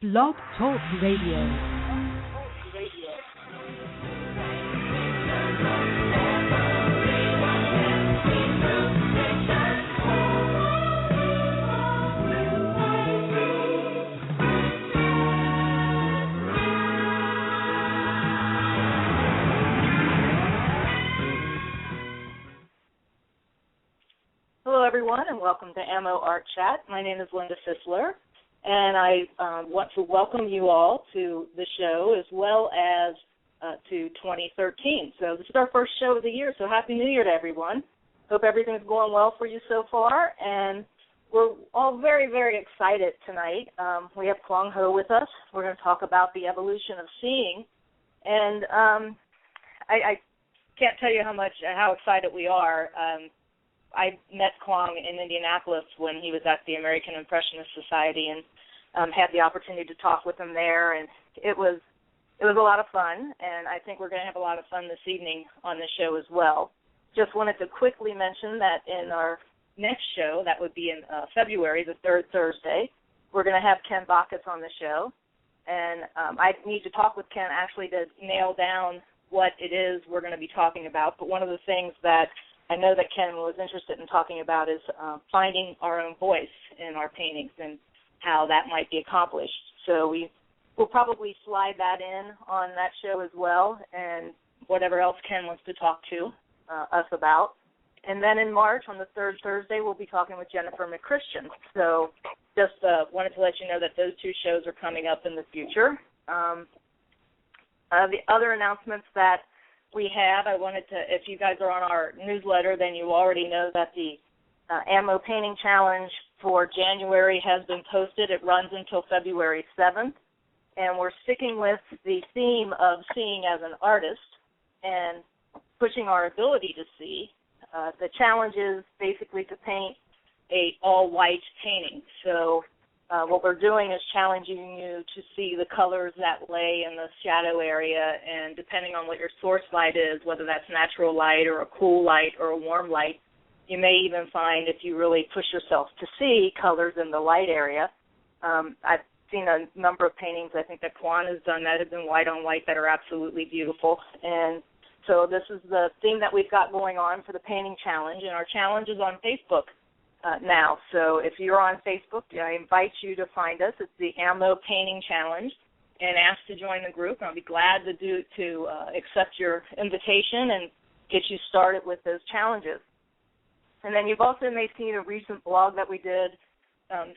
Blog Talk Radio. Hello, everyone, and welcome to AMO Art Chat. My name is Linda Fisler, and I want to welcome you all to the show as well as to 2013. So this is our first show of the year, so Happy New Year to everyone. Hope everything's going well for you so far, and we're all very, very excited tonight. We have Quang Ho with us. We're going to talk about the evolution of seeing, and I can't tell you how excited we are. I met Quang in Indianapolis when he was at the American Impressionist Society and had the opportunity to talk with him there, and it was a lot of fun, and I think we're going to have a lot of fun this evening on the show as well. Just wanted to quickly mention that in our next show, that would be in February, the third Thursday, we're going to have Ken Bacchus on the show, and I need to talk with Ken actually to nail down what it is we're going to be talking about, but one of the things that I know that Ken was interested in talking about is finding our own voice in our paintings and how that might be accomplished. So we'll probably slide that in on that show as well, and whatever else Ken wants to talk to us about. And then in March, on the third Thursday, we'll be talking with Jennifer McChristian. So just wanted to let you know that those two shows are coming up in the future. The other announcements that we have, I wanted to, if you guys are on our newsletter, then you already know that the AMO Painting Challenge for January has been posted. It runs until February 7th, and we're sticking with the theme of seeing as an artist and pushing our ability to see. The challenge is basically to paint a all-white painting. So what we're doing is challenging you to see the colors that lay in the shadow area, and depending on what your source light is, whether that's natural light or a cool light or a warm light, you may even find, if you really push yourself to see colors in the light area. I've seen a number of paintings, I think that Quang has done, that have been white on white that are absolutely beautiful. And so this is the theme that we've got going on for the painting challenge, and our challenge is on Facebook now. So if you're on Facebook, I invite you to find us. It's the AMO Painting Challenge, and ask to join the group. I'll be glad to accept your invitation and get you started with those challenges. And then you've also may seen a recent blog that we did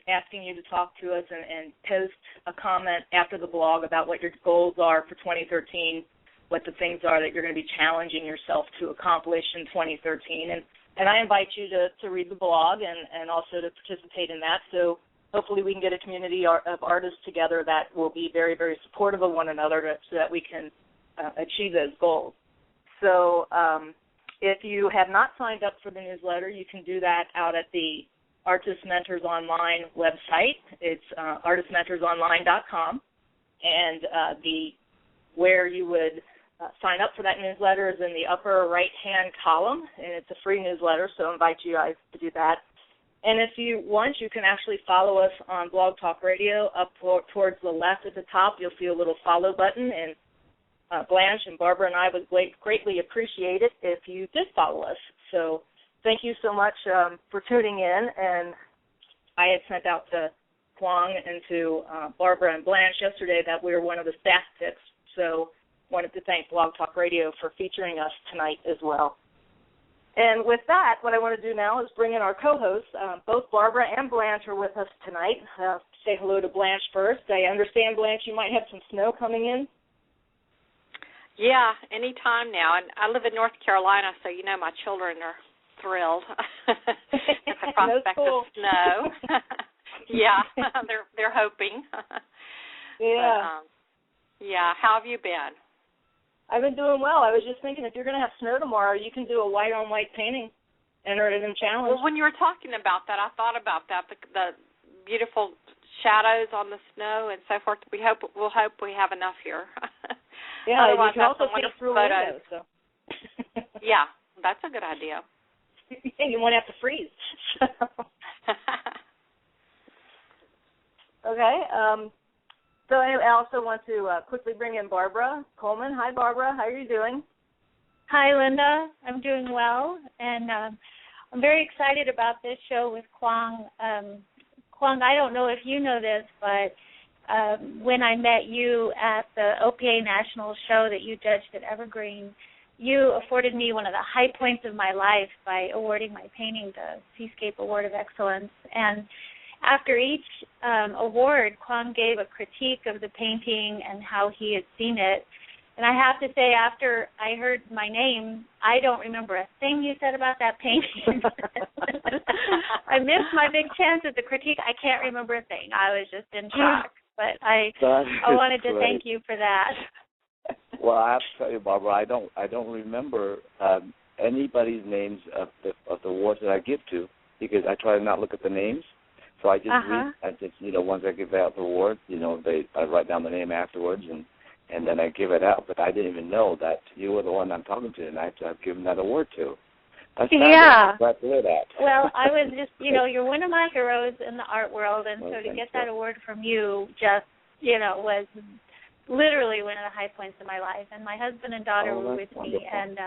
asking you to talk to us and post a comment after the blog about what your goals are for 2013, what the things are that you're going to be challenging yourself to accomplish in 2013. And I invite you to read the blog and also to participate in that. So hopefully we can get a community of artists together that will be very, very supportive of one another so that we can achieve those goals. So if you have not signed up for the newsletter, you can do that out at the Artist Mentors Online website. It's artistmentorsonline.com. And where you would sign up for that newsletter is in the upper right-hand column, and it's a free newsletter, so I invite you guys to do that. And if you want, you can actually follow us on Blog Talk Radio. Up towards the left at the top, you'll see a little follow button, and Blanche and Barbara and I would greatly appreciate it if you did follow us. So thank you so much for tuning in, and I had sent out to Quang and to Barbara and Blanche yesterday that we were one of the staff picks, so wanted to thank Blog Talk Radio for featuring us tonight as well. And with that, what I want to do now is bring in our co-hosts. Both Barbara and Blanche are with us tonight. Say hello to Blanche first. I understand, Blanche, you might have some snow coming in. Yeah, any time now. And I live in North Carolina, so you know my children are thrilled at the prospect of snow. Yeah, they're hoping. Yeah. But, yeah, how have you been? I've been doing well. I was just thinking, if you're going to have snow tomorrow, you can do a white-on-white painting, enter it in the challenge. Well, when you were talking about that, I thought about that, the beautiful shadows on the snow and so forth. We'll hope we have enough here. Yeah, otherwise, you can also paint through windows. So. Yeah, that's a good idea. You won't have to freeze. Okay. So anyway, I also want to quickly bring in Barbara Coleman. Hi, Barbara. How are you doing? Hi, Linda. I'm doing well, and I'm very excited about this show with Quang. Quang, I don't know if you know this, but when I met you at the OPA National show that you judged at Evergreen, you afforded me one of the high points of my life by awarding my painting the Seascape Award of Excellence. And after each award, Quang gave a critique of the painting and how he had seen it. And I have to say, after I heard my name, I don't remember a thing you said about that painting. I missed my big chance at the critique. I can't remember a thing. I was just in shock. But I wanted to thank you for that. Well, I have to tell you, Barbara, I don't remember anybody's names of the awards that I give to, because I try to not look at the names. So I just read. I just, once I give out the award, I write down the name afterwards, and then I give it out. But I didn't even know that you were the one I'm talking to tonight, so I've given that award to. That's yeah. Glad to hear that. Well, I was just, you're one of my heroes in the art world, and so to get that award from you just, was literally one of the high points of my life. And my husband and daughter were with me, and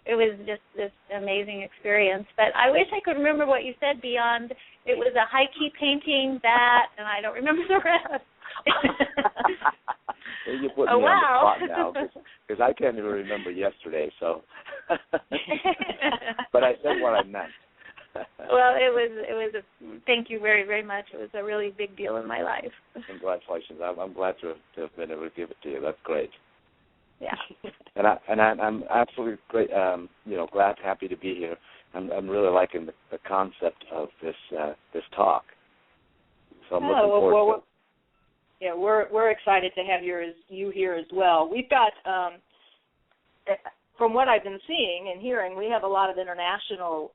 it was just this amazing experience. But I wish I could remember what you said beyond it was a high-key painting, and I don't remember the rest. Well, you put me on the spot now, because I can't even remember yesterday. So, but I said what I meant. Well, it was thank you very, very much. It was a really big deal in my life. Congratulations! I'm glad to have been able to give it to you. That's great. Yeah. And I'm absolutely great. Glad, happy to be here. I'm really liking the concept of this talk. So I'm looking forward to it. Yeah, we're excited to have you here as well. We've got, from what I've been seeing and hearing, we have a lot of international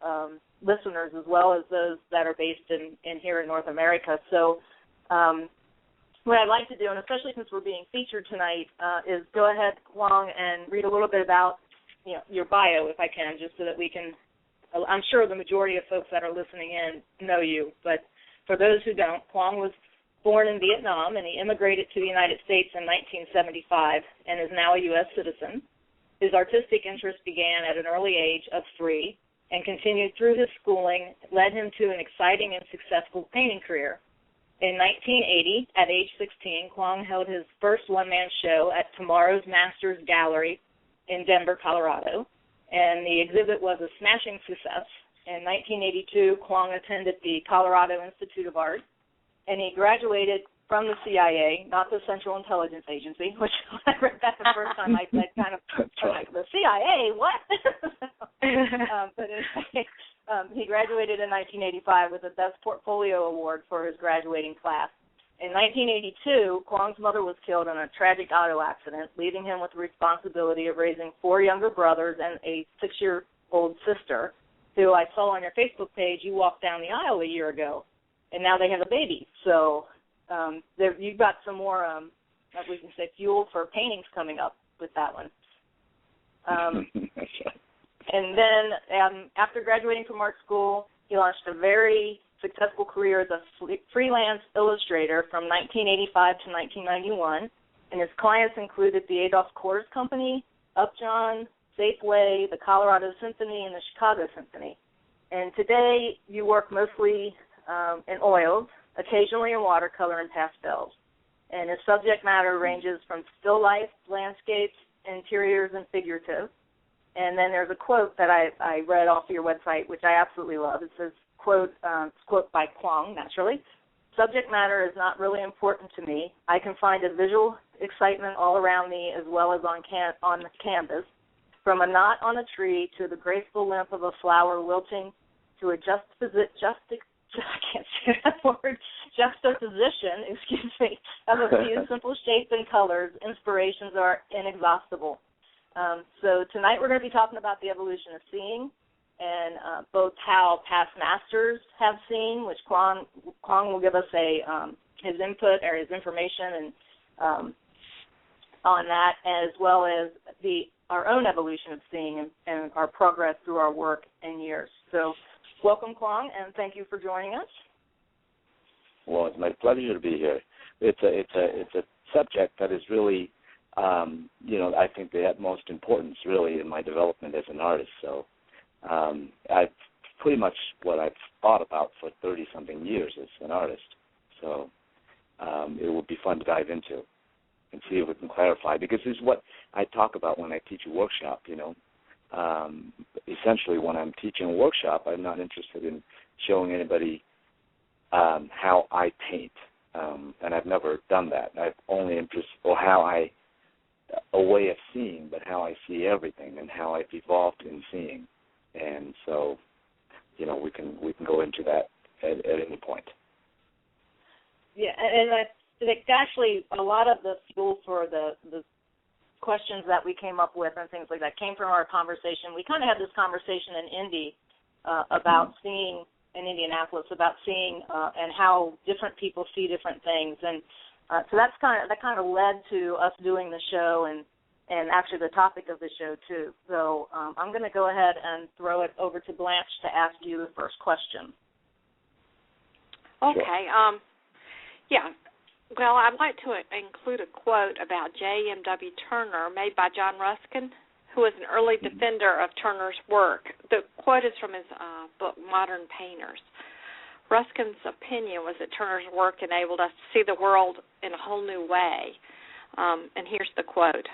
listeners as well as those that are based in here in North America. So what I'd like to do, and especially since we're being featured tonight, is go ahead, Quang, and read a little bit about your bio, if I can, just so that we can. I'm sure the majority of folks that are listening in know you, but for those who don't, Quang was born in Vietnam, and he immigrated to the United States in 1975 and is now a U.S. citizen. His artistic interest began at an early age of 3 and continued through his schooling, led him to an exciting and successful painting career. In 1980, at age 16, Quang held his first one-man show at Tomorrow's Masters Gallery in Denver, Colorado, and the exhibit was a smashing success. In 1982, Quang attended the Colorado Institute of Art, and he graduated from the CIA, not the Central Intelligence Agency, which when I read that the first time, I kind of like, the CIA, what? But anyway, he graduated in 1985 with the Best Portfolio Award for his graduating class. In 1982, Quang's mother was killed in a tragic auto accident, leaving him with the responsibility of raising 4 younger brothers and a 6-year-old sister, who I saw on your Facebook page you walked down the aisle a year ago. And now they have a baby. So you've got some more, as we can say, fuel for paintings coming up with that one. And then after graduating from art school, he launched a very successful career as a freelance illustrator from 1985 to 1991. And his clients included the Adolph Coors Company, Upjohn, Safeway, the Colorado Symphony, and the Chicago Symphony. And today you work mostly in oils, occasionally in watercolor and pastels. And his subject matter ranges from still life, landscapes, interiors, and figurative. And then there's a quote that I read off your website, which I absolutely love. It says, quote by Quang, naturally, "Subject matter is not really important to me. I can find a visual excitement all around me as well as on the canvas, from a knot on a tree to the graceful limp of a flower wilting to a juxtaposition, of a few simple shapes and colors. Inspirations are inexhaustible." So tonight we're going to be talking about the evolution of seeing, and both how past masters have seen, which Quang will give us his input or his information and on that, as well as our own evolution of seeing and our progress through our work and years. So welcome, Quang, and thank you for joining us. Well, it's my pleasure to be here. It's a subject that is really, I think the utmost importance really in my development as an artist. So I've pretty much what I've thought about for 30-something years as an artist. So it would be fun to dive into and see if we can clarify, because this is what I talk about when I teach a workshop, Essentially, when I'm teaching a workshop, I'm not interested in showing anybody how I paint, and I've never done that. I've only interested, a way of seeing, but how I see everything and how I've evolved in seeing. And so, we can go into that at any point. Yeah, and I think actually a lot of the fuel for the questions that we came up with and things like that came from our conversation. We kind of had this conversation in Indy about seeing in Indianapolis, about seeing and how different people see different things, and so that kind of led to us doing the show and actually the topic of the show too. So I'm going to go ahead and throw it over to Blanche to ask you the first question. Okay. Yeah. Well, I'd like to include a quote about J.M.W. Turner made by John Ruskin, who was an early defender of Turner's work. The quote is from his book, Modern Painters. Ruskin's opinion was that Turner's work enabled us to see the world in a whole new way. And here's the quote.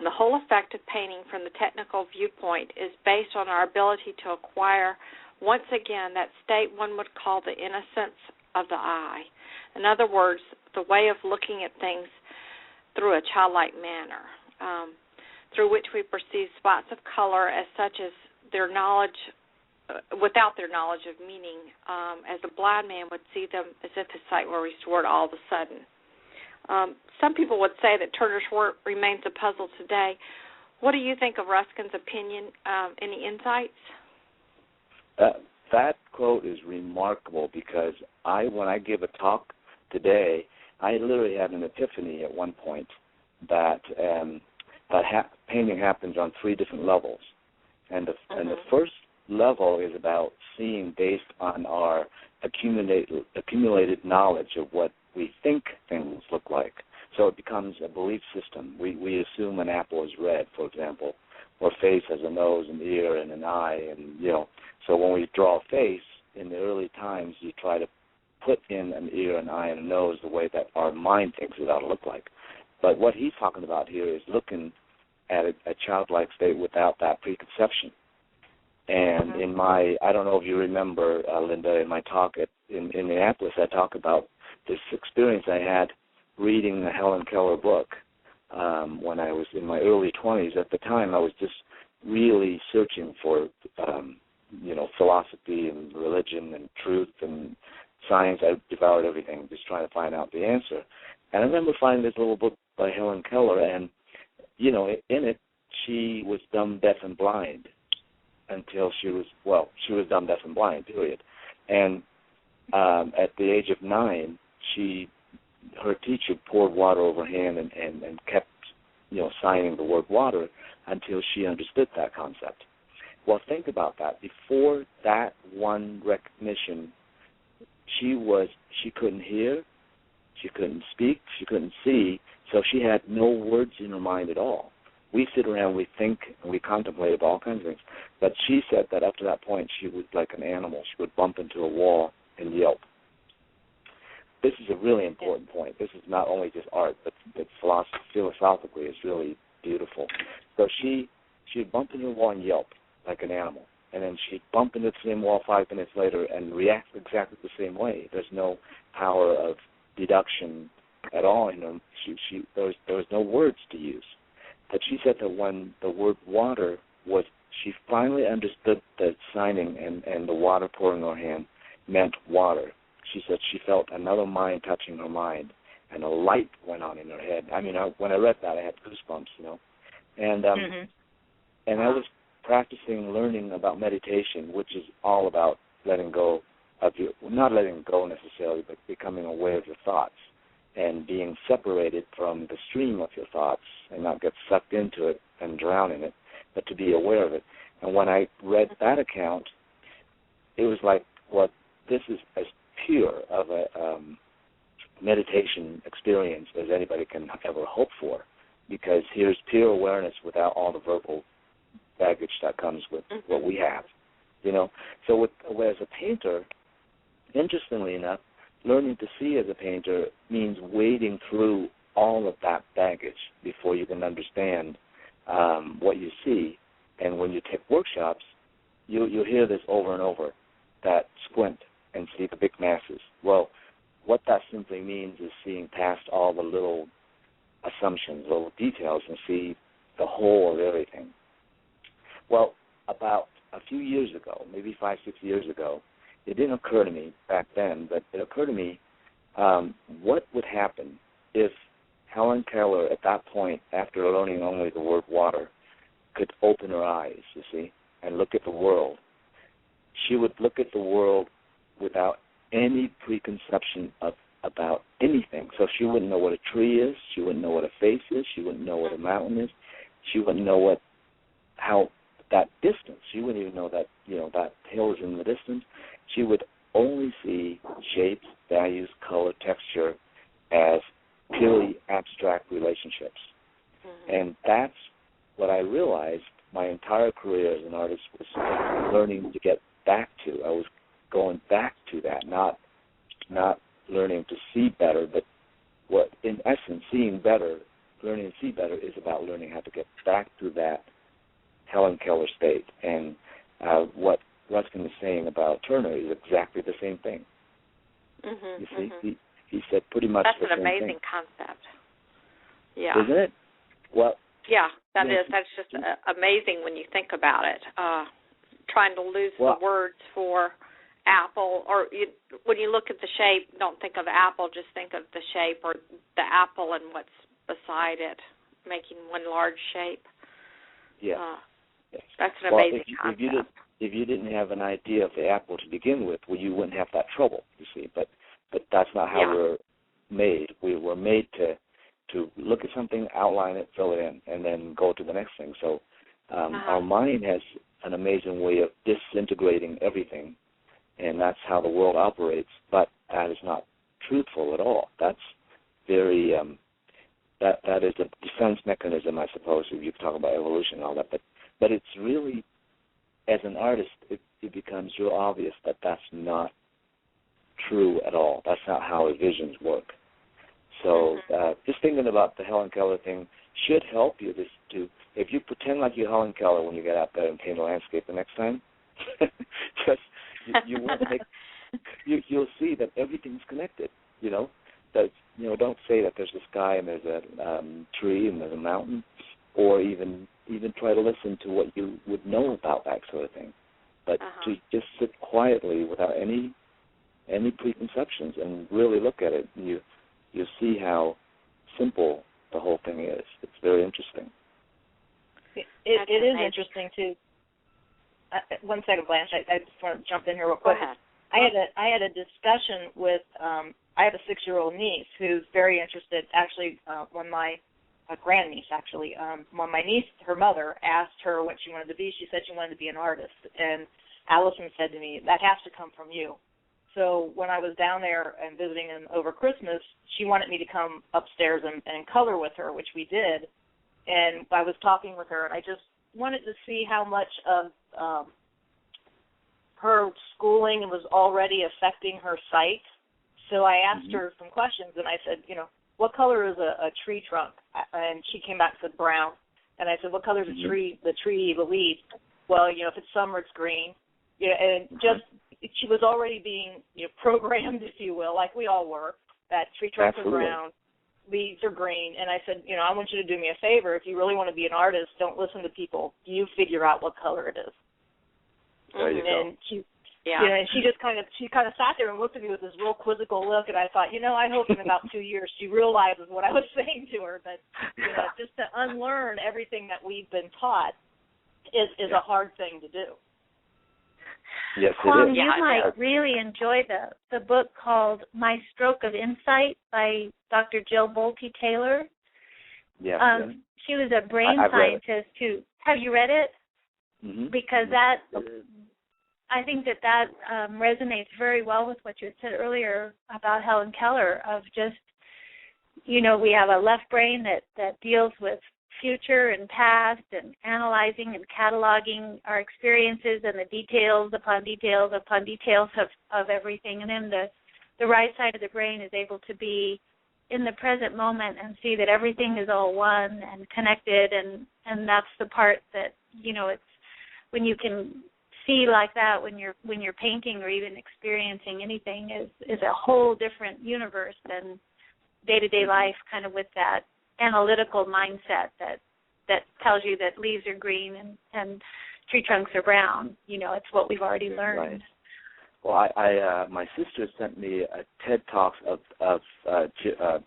The whole effect of painting from the technical viewpoint is based on our ability to acquire, once again, that state one would call the innocence of the eye. In other words, the way of looking at things through a childlike manner, through which we perceive spots of color as such as their knowledge, without their knowledge of meaning, as a blind man would see them as if his sight were restored all of a sudden. Some people would say that Turner's work remains a puzzle today. What do you think of Ruskin's opinion? Any insights? That quote is remarkable, because when I give a talk today, I literally had an epiphany at one point that painting happens on 3 different levels, and the first level is about seeing based on our accumulated knowledge of what we think things look like. So it becomes a belief system. We assume an apple is red, for example, or a face has a nose, an ear, and an eye, and So when we draw a face in the early times, you try to put in an ear, an eye, and a nose the way that our mind thinks it ought to look like. But what he's talking about here is looking at a childlike state without that preconception. And in I don't know if you remember, Linda, in my talk in Indianapolis, I talk about this experience I had reading the Helen Keller book when I was in my early 20s. At the time, I was just really searching for, philosophy and religion and truth and science. I devoured everything, just trying to find out the answer. And I remember finding this little book by Helen Keller, and, in it, she was dumb, deaf, and blind until she was dumb, deaf, and blind, period. And at the age of 9, her teacher poured water over her hand and kept, signing the word water until she understood that concept. Well, think about that. Before that one recognition, she couldn't hear, she couldn't speak, she couldn't see, so she had no words in her mind at all. We sit around, we think, and we contemplate all kinds of things. But she said that up to that point, she was like an animal. She would bump into a wall and yelp. This is a really important point. This is not only just art, but philosophically it's really beautiful. So she would bump into a wall and yelp like an animal. And then she'd bump into the same wall 5 minutes later and react exactly the same way. There's no power of deduction at all in her. There was no words to use. But she said that when the word water she finally understood that signing and the water pouring on her hand meant water. She said she felt another mind touching her mind, and a light went on in her head. I mean, when I read that, I had goosebumps, And I was practicing learning about meditation, which is all about letting go of not letting go necessarily, but becoming aware of your thoughts and being separated from the stream of your thoughts and not get sucked into it and drown in it, but to be aware of it. And when I read that account, it was like, this is as pure of a meditation experience as anybody can ever hope for, because here's pure awareness without all the verbal baggage that comes with what we have, So as a painter, interestingly enough, learning to see as a painter means wading through all of that baggage before you can understand what you see. And when you take workshops, you'll hear this over and over, that squint and see the big masses. Well, what that simply means is seeing past all the little assumptions, little details, and see the whole of everything. Well, about a few years ago, maybe 5-6 years ago, it didn't occur to me back then, but it occurred to me what would happen if Helen Keller, at that point, after learning only the word water, could open her eyes, you see, and look at the world. She would look at the world without any preconception about anything. So she wouldn't know what a tree is. She wouldn't know what a face is. She wouldn't know what a mountain is. She wouldn't know how that distance. She wouldn't even know that that hill is in the distance. She would only see shapes, values, color, texture as purely abstract relationships. And that's what I realized my entire career as an artist was learning to get back to. I was going back to that, not learning to see better, but what, in essence, seeing better, learning to see better is about learning how to get back to that Helen Keller state. And what Ruskin is saying about Turner is exactly the same thing. You see, he said pretty much the same thing. That's an amazing concept. Yeah. Isn't it? Well. Yeah, that is. That's just amazing when you think about it. Trying to lose the words for apple, or when you look at the shape, don't think of apple, just think of the shape or the apple and what's beside it, making one large shape. Yeah. That's an amazing concept. If you didn't have an idea of the apple to begin with, well, you wouldn't have that trouble, you see. But that's not how we're made. We were made to look at something, outline it, fill it in, and then go to the next thing. So our mind has an amazing way of disintegrating everything, and that's how the world operates. But that is not truthful at all. That's very that is a defense mechanism, I suppose, if you talk about evolution and all that. But it's really, as an artist, it becomes real obvious that that's not true at all. That's not how visions work. So just thinking about the Helen Keller thing should help you if you pretend like you're Helen Keller when you get out there and paint a landscape the next time, just you won't you'll see that everything's connected. Don't say that there's a sky and there's a tree and there's a mountain, or even try to listen to what you would know about that sort of thing. But to just sit quietly without any preconceptions and really look at it, and you see how simple the whole thing is. It's very interesting. It is interesting too. One second, Blanche. I just want to jump in here real quick. Go ahead. I had a discussion with. I have a 6-year-old niece who's very interested. Actually, when my grandniece, when my niece, her mother asked her what she wanted to be, she said she wanted to be an artist. And Allison said to me, "That has to come from you." So when I was down there and visiting them over Christmas, she wanted me to come upstairs and color with her, which we did. And I was talking with her, and I just wanted to see how much of her schooling was already affecting her sight. So I asked her some questions, and I said, what color is a tree trunk? And she came back and said brown. And I said, what color is the tree, the leaf? Well, if it's summer, it's green. And just she was already being programmed, if you will, like we all were, that tree trunks are brown, leaves are green. And I said, I want you to do me a favor. If you really want to be an artist, don't listen to people. You figure out what color it is. There you go. And she just kind of sat there and looked at me with this real quizzical look, and I thought, I hope in about 2 years she realizes what I was saying to her, that just to unlearn everything that we've been taught is a hard thing to do. Yes, Quang, it is. you might really enjoy the book called My Stroke of Insight by Dr. Jill Bolte Taylor. Yeah. She was a brain scientist who. Have you read it? Mm-hmm. Because I think that resonates very well with what you had said earlier about Helen Keller, of just, we have a left brain that deals with future and past and analyzing and cataloging our experiences and the details upon details upon details of everything. And then the right side of the brain is able to be in the present moment and see that everything is all one and connected, and that's the part that, it's when you can see like that when you're painting or even experiencing anything is a whole different universe than day-to-day life, kind of with that analytical mindset that tells you that leaves are green and tree trunks are brown. It's what we've already learned. Right. Well, I my sister sent me a TED Talks of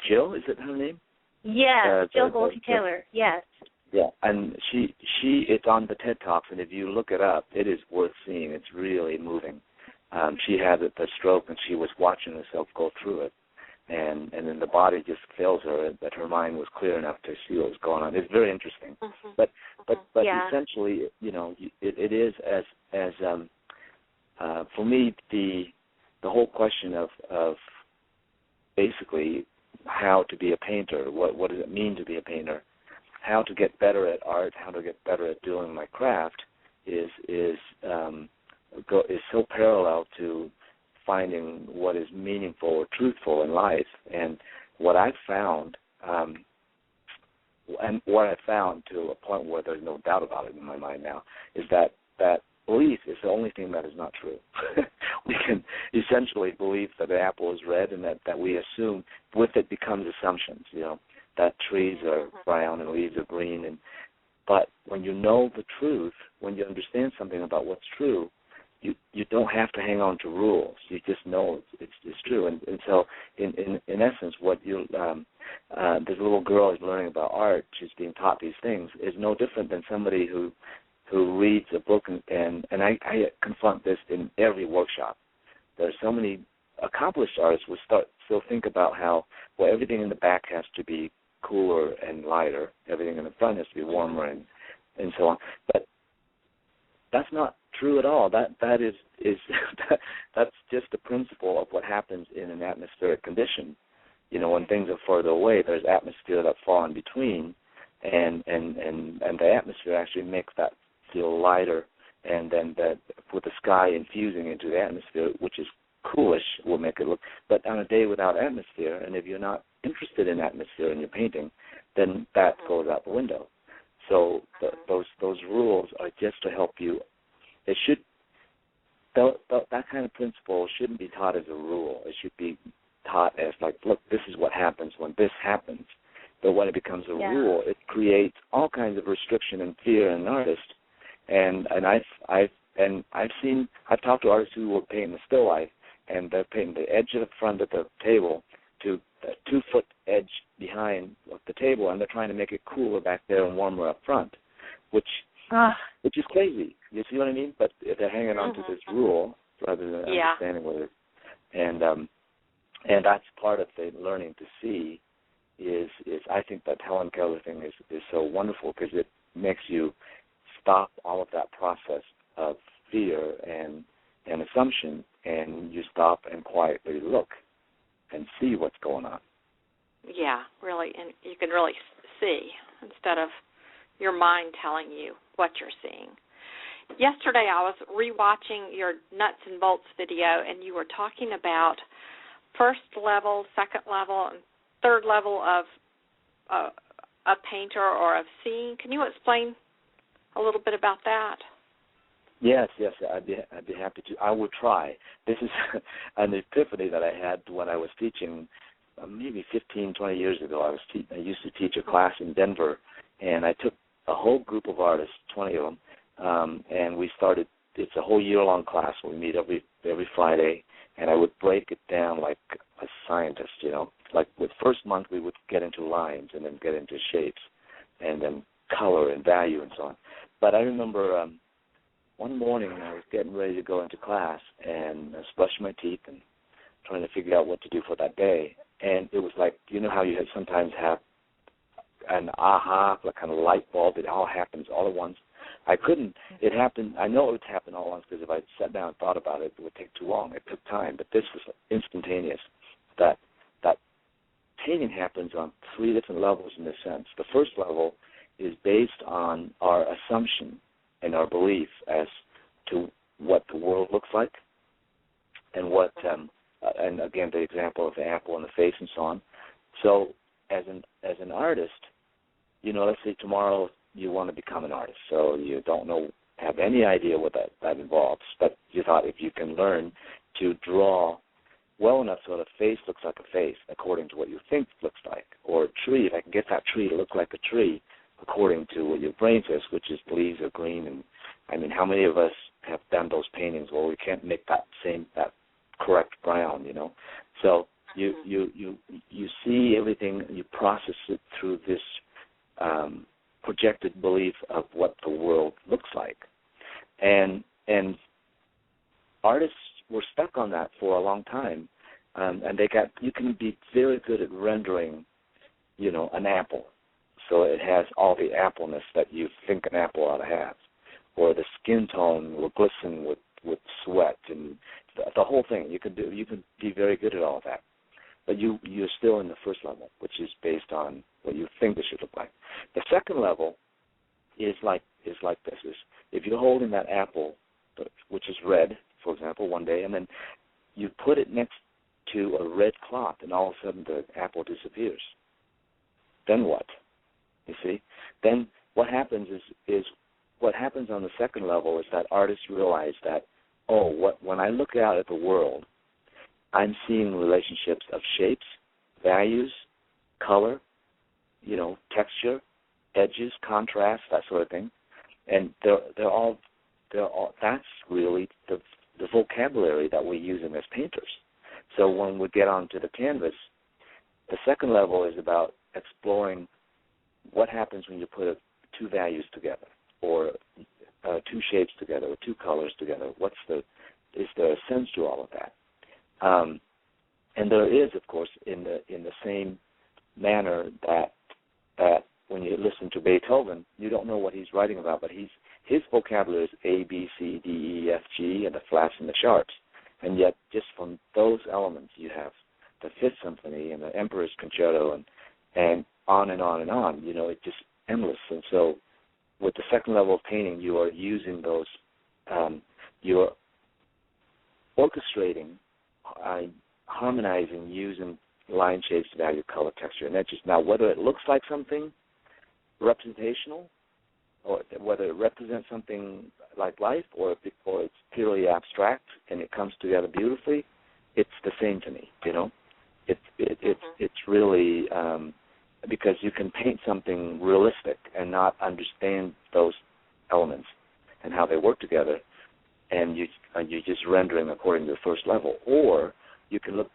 Jill. Is it her name? Yes, Jill Taylor. Yes. Yeah, and it's on the TED Talks, and if you look it up, it is worth seeing. It's really moving. She had the stroke, and she was watching herself go through it, and then the body just fails her, but her mind was clear enough to see what was going on. It's very interesting. Mm-hmm. But yeah. Essentially, it is as for me, the whole question of basically how to be a painter, what does it mean to be a painter, how to get better at art, how to get better at doing my craft is so parallel to finding what is meaningful or truthful in life. And what I've found, to a point where there's no doubt about it in my mind now, is that belief is the only thing that is not true. We can essentially believe that the apple is red, and that we assume with it becomes assumptions, that trees are brown and leaves are green. But when you know the truth, when you understand something about what's true, you don't have to hang on to rules. You just know it's true. And so in essence, what this little girl is learning about art, she's being taught these things, is no different than somebody who reads a book, and I confront this in every workshop. There are so many accomplished artists who still think about how, everything in the back has to be cooler and lighter, everything in the front has to be warmer and so on. But that's not true at all. That is that's just the principle of what happens in an atmospheric condition. When things are further away, there's atmosphere that fall in between, and the atmosphere actually makes that feel lighter, and then that with the sky infusing into the atmosphere, which is coolish, will make it look. But on a day without atmosphere, and if you're not interested in atmosphere in your painting, then that goes out the window. So those rules are just to help you. It should that kind of principle shouldn't be taught as a rule. It should be taught as like, look, this is what happens when this happens. But when it becomes a rule, it creates all kinds of restriction and fear in an artist. And I've talked to artists who will paint the still life, and they're painting the edge of the front of the table to the 2-foot edge behind the table, and they're trying to make it cooler back there and warmer up front, which is crazy. You see what I mean? But they're hanging on to this rule rather than understanding what it is. And that's part of the learning to see is I think that Helen Keller thing is so wonderful, because it makes you stop all of that process of fear and assumption, and you stop and quietly look and see what's going on. Yeah, really, and you can really see instead of your mind telling you what you're seeing. Yesterday I was rewatching your nuts and bolts video, and you were talking about first level, second level, and third level of a painter or of seeing. Can you explain a little bit about that? Yes, I'd be happy to. I will try. This is an epiphany that I had when I was teaching maybe 15, 20 years ago. I used to teach a class in Denver, and I took a whole group of artists, 20 of them, and we started. It's a whole year-long class. We meet every Friday, and I would break it down like a scientist, Like with first month, we would get into lines and then get into shapes and then color and value and so on. But I remember one morning I was getting ready to go into class, and I was brushing my teeth and trying to figure out what to do for that day. And it was like, how you sometimes have an aha, like kind of light bulb. It all happens all at once. I couldn't. It happened. I know it would happen all at once because if I sat down and thought about it, it would take too long. It took time, but this was instantaneous. That painting happens on 3 different levels in this sense. The first level is based on our assumption and our belief as to what the world looks like, and what, and again, the example of the apple in the face and so on. So, as an artist, let's say tomorrow you want to become an artist, so you don't have any idea what that involves, but you thought if you can learn to draw well enough so the face looks like a face according to what you think it looks like, or a tree, if I can get that tree to look like a tree according to what your brain says, which is the leaves are green, and I mean, how many of us have done those paintings where we can't make that correct brown, So you see everything, you process it through this projected belief of what the world looks like, and artists were stuck on that for a long time, and you can be very good at rendering, an apple, so it has all the appleness that you think an apple ought to have, or the skin tone will glisten with sweat, and the whole thing. You could be very good at all of that, but you're still in the first level, which is based on what you think it should look like. The second level is like this: if you're holding that apple, which is red, for example, one day, and then you put it next to a red cloth, and all of a sudden the apple disappears. Then what? You see? Then what happens is what happens on the second level is that artists realize that, when I look out at the world, I'm seeing relationships of shapes, values, color, texture, edges, contrast, that sort of thing, and they're all. That's really the vocabulary that we use as painters. So when we get onto the canvas, the second level is about exploring what happens when you put 2 values together, or 2 shapes together, or 2 colors together. Is there a sense to all of that? And there is, of course, in the same manner that when you listen to Beethoven, you don't know what he's writing about, but his vocabulary is A, B, C, D, E, F, G, and the flats and the sharps. And yet, just from those elements, you have the Fifth Symphony and the Emperor's Concerto, and on and on and on. It's just endless. And so, with the second level of painting, you are using those. You're orchestrating, harmonizing, using line, shapes, value, color, texture, and edges. Now, whether it looks like something representational, or whether it represents something like life, or it's purely abstract and it comes together beautifully, it's the same to me. It's really because you can paint something realistic and not understand those elements and how they work together, and you're just rendering according to the first level. Or you can look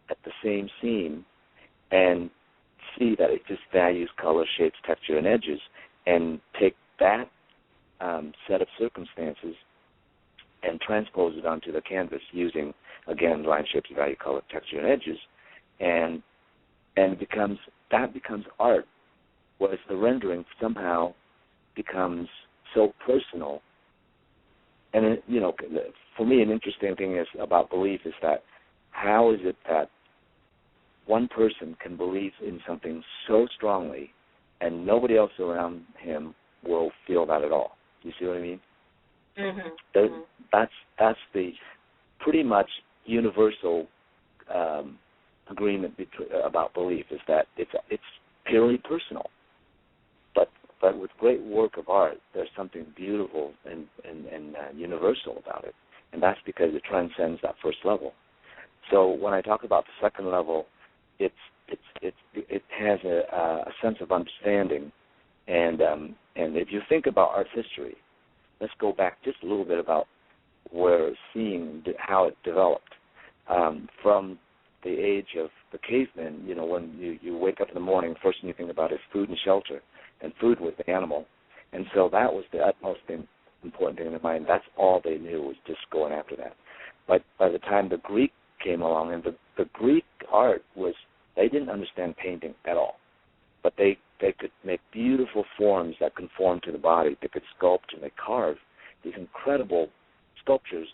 at the same scene and see that it just values color, shapes, texture, and edges, and take that set of circumstances and transpose it onto the canvas using, again, line, shapes, value, color, texture, and edges, and becomes art, whereas the rendering somehow becomes so personal. And for me, an interesting thing about belief is that how is it that one person can believe in something so strongly and nobody else around him will feel that at all? You see what I mean? Mm-hmm. That's the pretty much universal agreement about belief, is that it's purely personal. But with great work of art, there's something beautiful and universal about it, and that's because it transcends that first level. So when I talk about the second level, it has a sense of understanding, and if you think about art history, let's go back just a little bit about how it developed from the age of the cavemen. When you wake up in the morning, first thing you think about is food and shelter, and food was the animal, and so that was the utmost important thing in their mind. That's all they knew, was just going after that. But by the time the Greek came along, and the Greek art they didn't understand painting at all, but they could make beautiful forms that conform to the body. They could sculpt and they carve these incredible sculptures,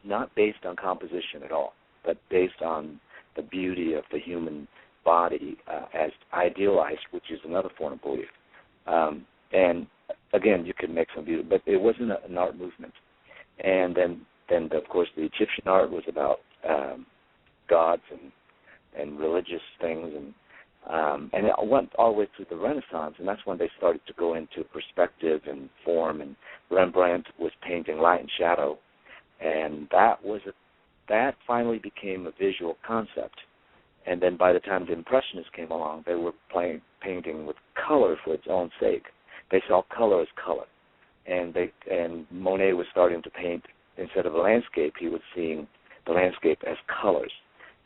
not based on composition at all, but based on the beauty of the human body as idealized, which is another form of belief. And again, you could make some beauty, but it wasn't an art movement. And then of course, the Egyptian art was about gods and religious things, and it went all the way through the Renaissance, and that's when they started to go into perspective and form, and Rembrandt was painting light and shadow, and that finally became a visual concept. And then by the time the Impressionists came along, they were painting with color for its own sake. They saw color as color, and Monet was starting to paint, instead of a landscape, he was seeing the landscape as colors.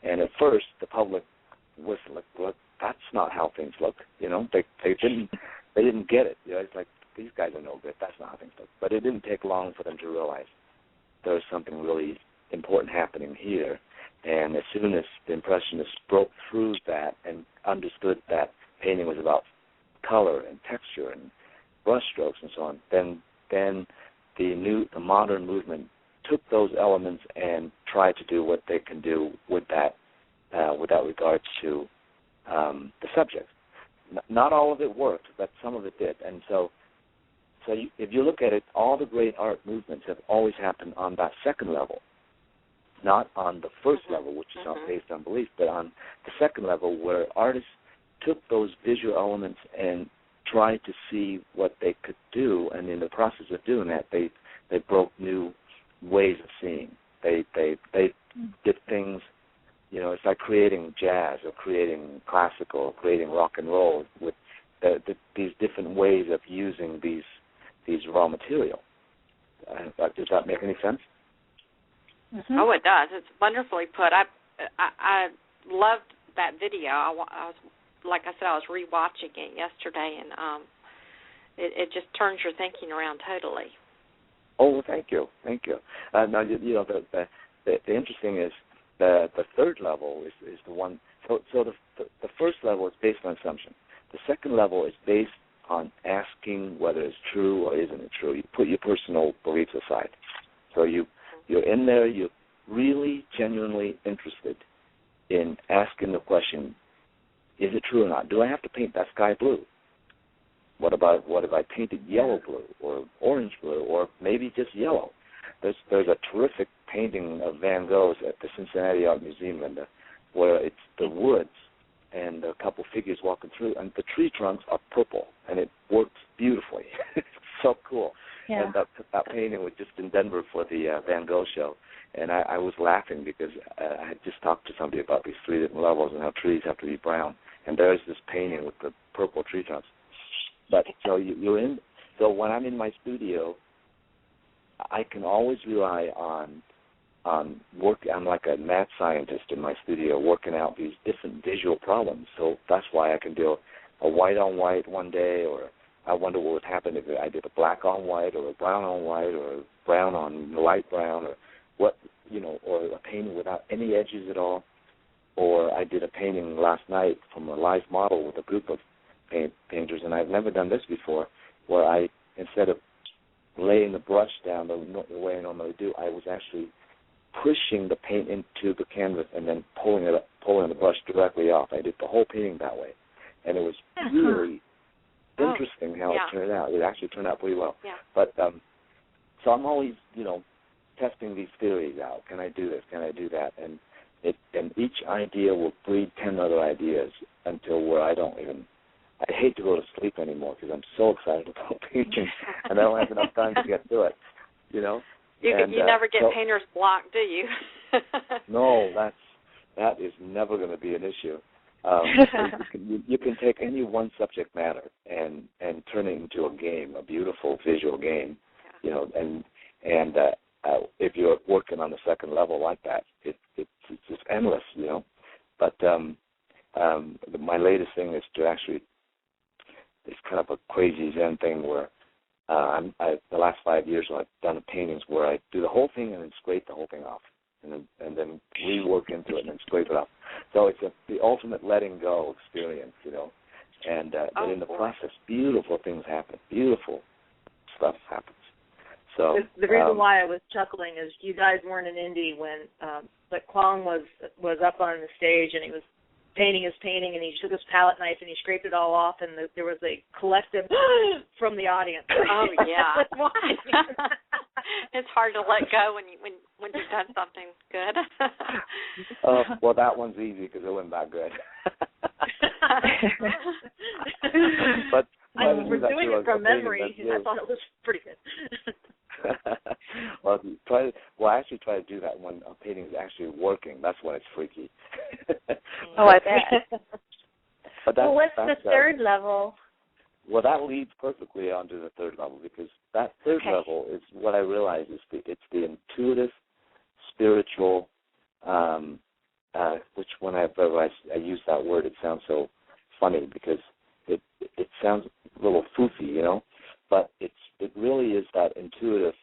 And at first, the public was like, "Look, that's not how things look." You know, they didn't get it. You know, it's like, these guys are no good. That's not how things look. But it didn't take long for them to realize there was something really important happening here. And as soon as the Impressionists broke through that and understood that painting was about color and texture and brushstrokes and so on, then the modern movement took those elements and tried to do what they can do with that, without regards to the subject. Not all of it worked, but some of it did. And so if you look at it, all the great art movements have always happened on that second level, not on the first level, which is based on belief, but on the second level, where artists took those visual elements and tried to see what they could do, and in the process of doing that, they broke new ways of seeing. They did things, you know, it's like creating jazz or creating classical or creating rock and roll with these different ways of using these raw material. Does that make any sense? Mm-hmm. Oh, it does. It's wonderfully put. I loved that video. I was, like I said, I was rewatching it yesterday, and it just turns your thinking around totally. Oh, well, thank you. Now, you know, the interesting is the third level is the one. So the first level is based on assumption. The second level is based on asking whether it's true or isn't it true. You put your personal beliefs aside. So you're in there. You're really genuinely interested in asking the question: is it true or not? Do I have to paint that sky blue? What if I painted yellow blue or orange blue or maybe just yellow? There's a terrific painting of Van Gogh's at the Cincinnati Art Museum, Linda, where it's the woods and a couple figures walking through, and the tree trunks are purple, and it works beautifully. It's so cool. Yeah. And that painting was just in Denver for the Van Gogh show, and I was laughing because I had just talked to somebody about these three different levels and how trees have to be brown, and there's this painting with the purple tree trunks. But so you're in. So when I'm in my studio, I can always rely on work. I'm like a mad scientist in my studio, working out these different visual problems. So that's why I can do a white on white one day, or I wonder what would happen if I did a black on white, or a brown on white, or a brown on light brown, or what, you know, or a painting without any edges at all. Or I did a painting last night from a live model with a group of painters, and I've never done this before, where I, instead of laying the brush down the way I normally do, I was actually pushing the paint into the canvas and then pulling the brush directly off. I did the whole painting that way, and it was really interesting how it turned out. It actually turned out pretty well. Yeah. But so I'm always, you know, testing these theories out. Can I do this? Can I do that? And each idea will breed 10 other ideas until where I hate to go to sleep anymore because I'm so excited about painting, and I don't have enough time to get to it, you know. You never get painter's block, do you? No, that is never going to be an issue. You can take any one subject matter and turn it into a game, a beautiful visual game, you know. And if you're working on the second level like that, it's just endless, you know. But my latest thing is to actually. It's kind of a crazy Zen thing where the last 5 years I've done paintings where I do the whole thing and then scrape the whole thing off, and then rework into it and then scrape it off. So it's the ultimate letting go experience, you know. but in the process, beautiful things happen. Beautiful stuff happens. So the reason why I was chuckling is you guys weren't in Indy when, but Quang was up on the stage and he was painting his painting and he took his palette knife and he scraped it all off and there was a collective from the audience. Oh yeah. It's hard to let go when you've done something good. Well, that one's easy because it wasn't that good. but we're doing it from memory. I thought it was pretty good. Well, I actually try to do that when a painting is actually working. That's when it's freaky. Oh, I bet. But what's the third level? Well, that leads perfectly onto the third level because that third level is what I realize is it's the intuitive, spiritual, which whenever I use that word, it sounds so funny because it sounds a little foofy, but it really is that intuitive.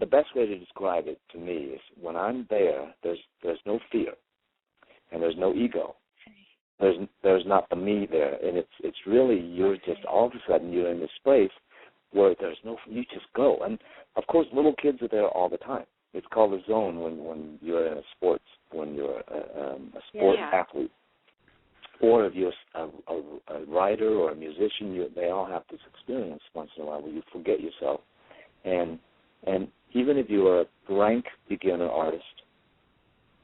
The best way to describe it to me is when I'm there, there's no fear, and there's no ego. There's not the me there, and it's really you're just all of a sudden you're in this place where you just go, and of course little kids are there all the time. It's called a zone when you're in a sports when you're a sport athlete. Or if you're a writer or a musician, they all have this experience once in a while where you forget yourself. And even if you're a blank beginner artist,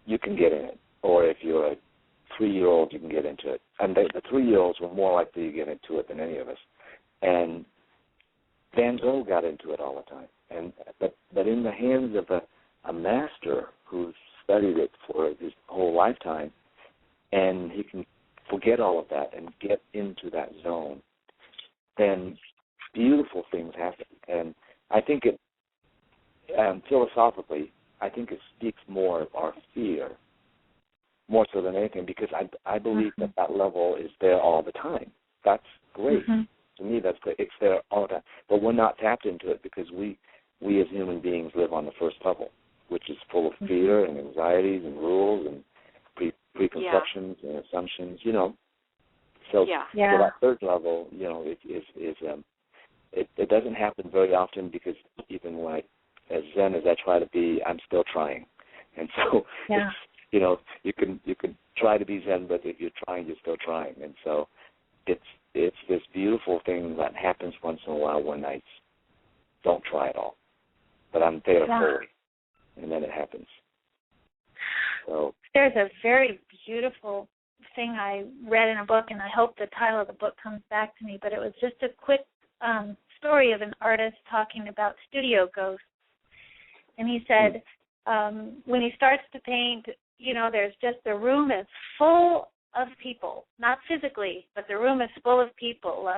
you can get in it. Or if you're a 3-year-old, you can get into it. And the 3-year-olds were more likely to get into it than any of us. And Van Gogh got into it all the time. But in the hands of a master who's studied it for his whole lifetime, and he can forget all of that and get into that zone, then beautiful things happen. And I think it, philosophically, I think it speaks more of our fear, more so than anything, because I believe that level is there all the time. That's great. To me, that's great. It's there all the time. But we're not tapped into it because we as human beings live on the first level, which is full of fear and anxieties and rules and preconceptions and assumptions, So, so that third level, it doesn't happen very often because even when as Zen as I try to be, I'm still trying, and so it's, you can try to be Zen, but if you're trying, you're still trying, and so it's this beautiful thing that happens once in a while when I don't try at all, but I'm there fully, and then it happens. So there's a very beautiful thing I read in a book, and I hope the title of the book comes back to me, but it was just a quick story of an artist talking about studio ghosts. And he said when he starts to paint, there's just the room is full of people, not physically, but the room is full of people.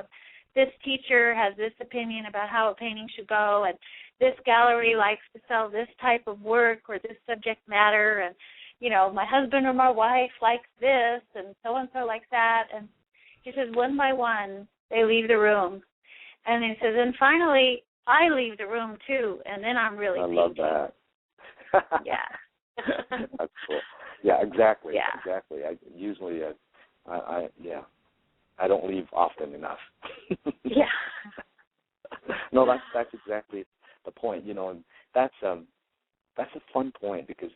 This teacher has this opinion about how a painting should go, and this gallery likes to sell this type of work or this subject matter, and my husband or my wife likes this, and so likes that. And he says, one by one, they leave the room. And he says, and finally, I leave the room, too, and then I'm really painting. Love that. That's cool. Yeah, exactly. Yeah. Exactly. I usually, I don't leave often enough. No, that's exactly the point, and that's a fun point because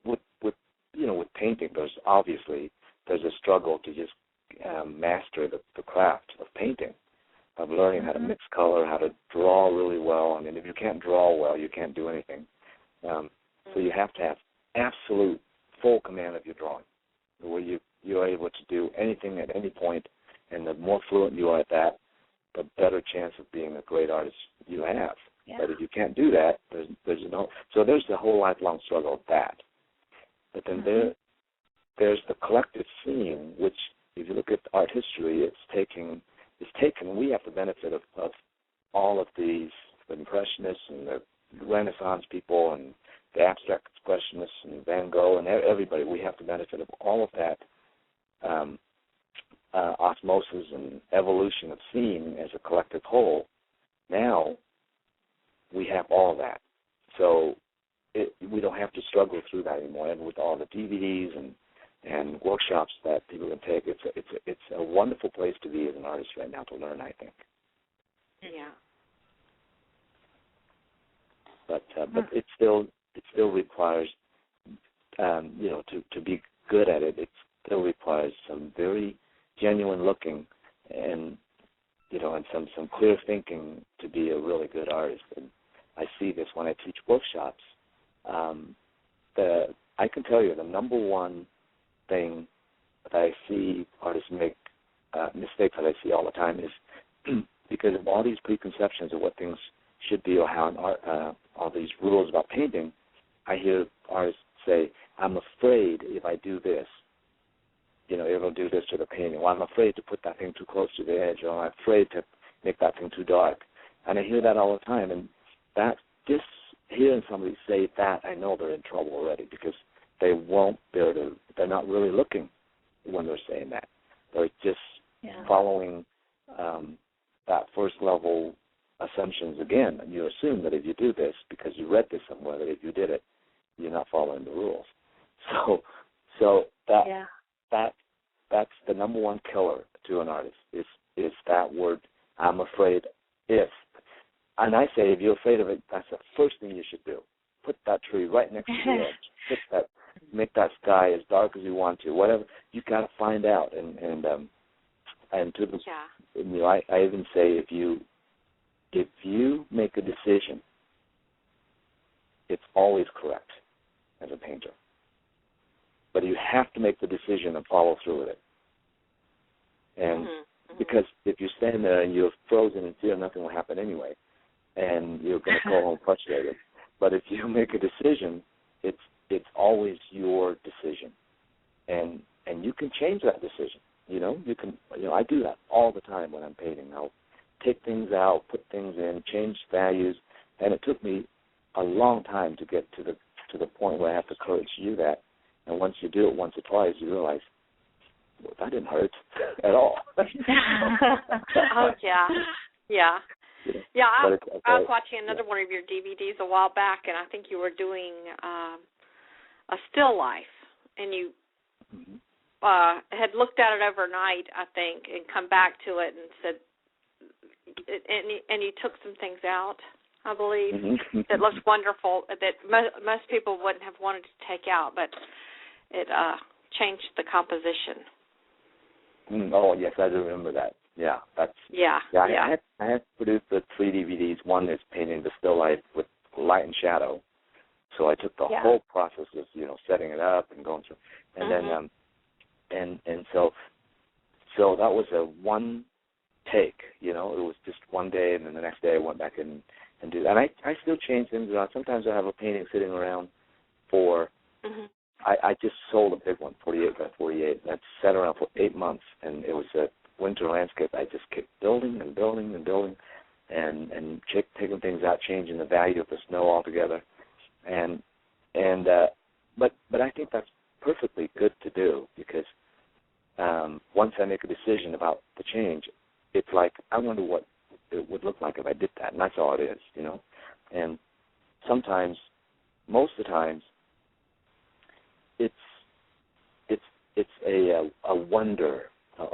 with painting, there's a struggle to just master the craft of painting, of learning how to mix color, how to draw really well. I mean, if you can't draw well, you can't do anything. So you have to have absolute full command of your drawing, where you're able to do anything at any point, and the more fluent you are at that, the better chance of being a great artist you have. Yeah. But if you can't do that, there's the whole lifelong struggle of that. But then there's the collective scene, which, if you look at art history, it's taken. We have the benefit of all of these, the Impressionists and the Renaissance people and the abstract expressionists and Van Gogh and everybody. We have the benefit of all of that osmosis and evolution of seeing as a collective whole. Now we have all of that, so we don't have to struggle through that anymore. And with all the DVDs and workshops that people can take. It's a wonderful place to be as an artist right now to learn, I think. Yeah. But it still requires, to be good at it. It still requires some very genuine looking and some clear thinking to be a really good artist. And I see this when I teach workshops. I can tell you the number one thing that I see artists make mistakes that I see all the time is because of all these preconceptions of what things should be or how an art, all these rules about painting. I hear artists say, "I'm afraid if I do this, it'll do this to the painting. Or I'm afraid to put that thing too close to the edge. Or I'm afraid to make that thing too dark." And I hear that all the time. And that, just hearing somebody say that, I know they're in trouble already because they're not really looking when they're saying that. They're just following that first level assumptions again. And you assume that if you do this, because you read this somewhere, that if you did it, you're not following the rules. So that's the number one killer to an artist is that word, "I'm afraid if." And I say, if you're afraid of it, that's the first thing you should do. Put that tree right next to the edge. Make that sky as dark as you want to. Whatever you got to find out. And to the, I even say, if you make a decision, it's always correct as a painter. But you have to make the decision and follow through with it. And because if you stand there and you're frozen in fear, nothing will happen anyway, and you're going to go home frustrated. But if you make a decision, it's always your decision, and you can change that decision. I do that all the time when I'm painting. I'll take things out, put things in, change values, and it took me a long time to get to the point where I have the courage to do that. And once you do it once or twice, you realize, well, that didn't hurt at all. Oh, yeah. Yeah. Yeah, I was watching another one of your DVDs a while back, and I think you were doing a still life, and you had looked at it overnight, I think, and come back to it and said, and you took some things out, I believe, that looks wonderful, that most people wouldn't have wanted to take out, but it changed the composition. Oh, yes, I do remember that. Yeah, that's I had produced the 3 DVDs. One is painting the still life with light and shadow. So I took the whole process of setting it up and going through, and then and so that was a one take. It was just one day, and then the next day I went back and do that. And I still change things around. Sometimes I have a painting sitting around for. I just sold a big one, 48 by 48. That sat around for 8 months, and it was a winter landscape. I just kept building and building and building, and taking things out, changing the value of the snow altogether, but I think that's perfectly good to do because once I make a decision about the change, it's like I wonder what it would look like if I did that, and that's all it is, And sometimes, most of the times, it's a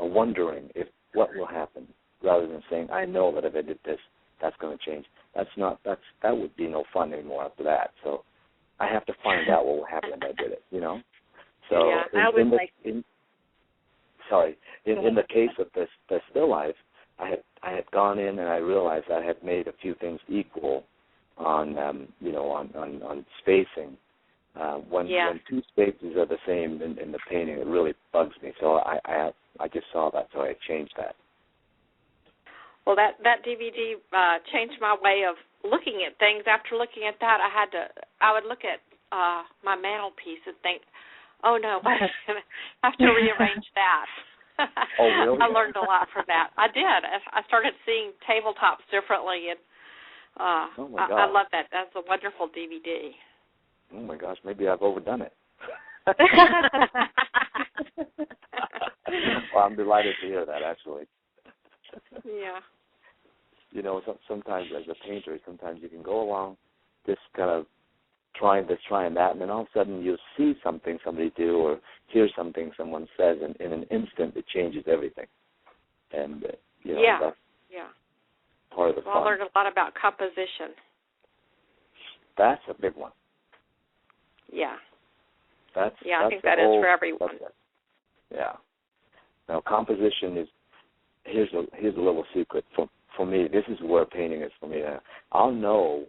wondering if what will happen, rather than saying I know that if I did this, that's going to change. That would be no fun anymore after that. So I have to find out what will happen if I did it. So in the case of the still life, I had gone in and I realized I had made a few things equal on on spacing. When 2 spaces are the same in the painting, it really bugs me. So I just saw that, so I changed that. Well, that DVD changed my way of looking at things. After looking at that, I would look at my mantelpiece and think, oh no, I have to rearrange that. Oh, really? I learned a lot from that. I did. I started seeing tabletops differently, and I love that. That's a wonderful DVD. Oh my gosh, maybe I've overdone it. Well, I'm delighted to hear that, actually. Yeah. Sometimes as a painter, sometimes you can go along just kind of trying this, trying that, and then all of a sudden you see something somebody do or hear something someone says, and in an instant it changes everything. And, that's part of the fun. Well, I learned a lot about composition. That's a big one. Yeah. That's I think that is for everyone. Yeah. Now, composition is, here's a little secret. For me, this is where painting is for me. I'll know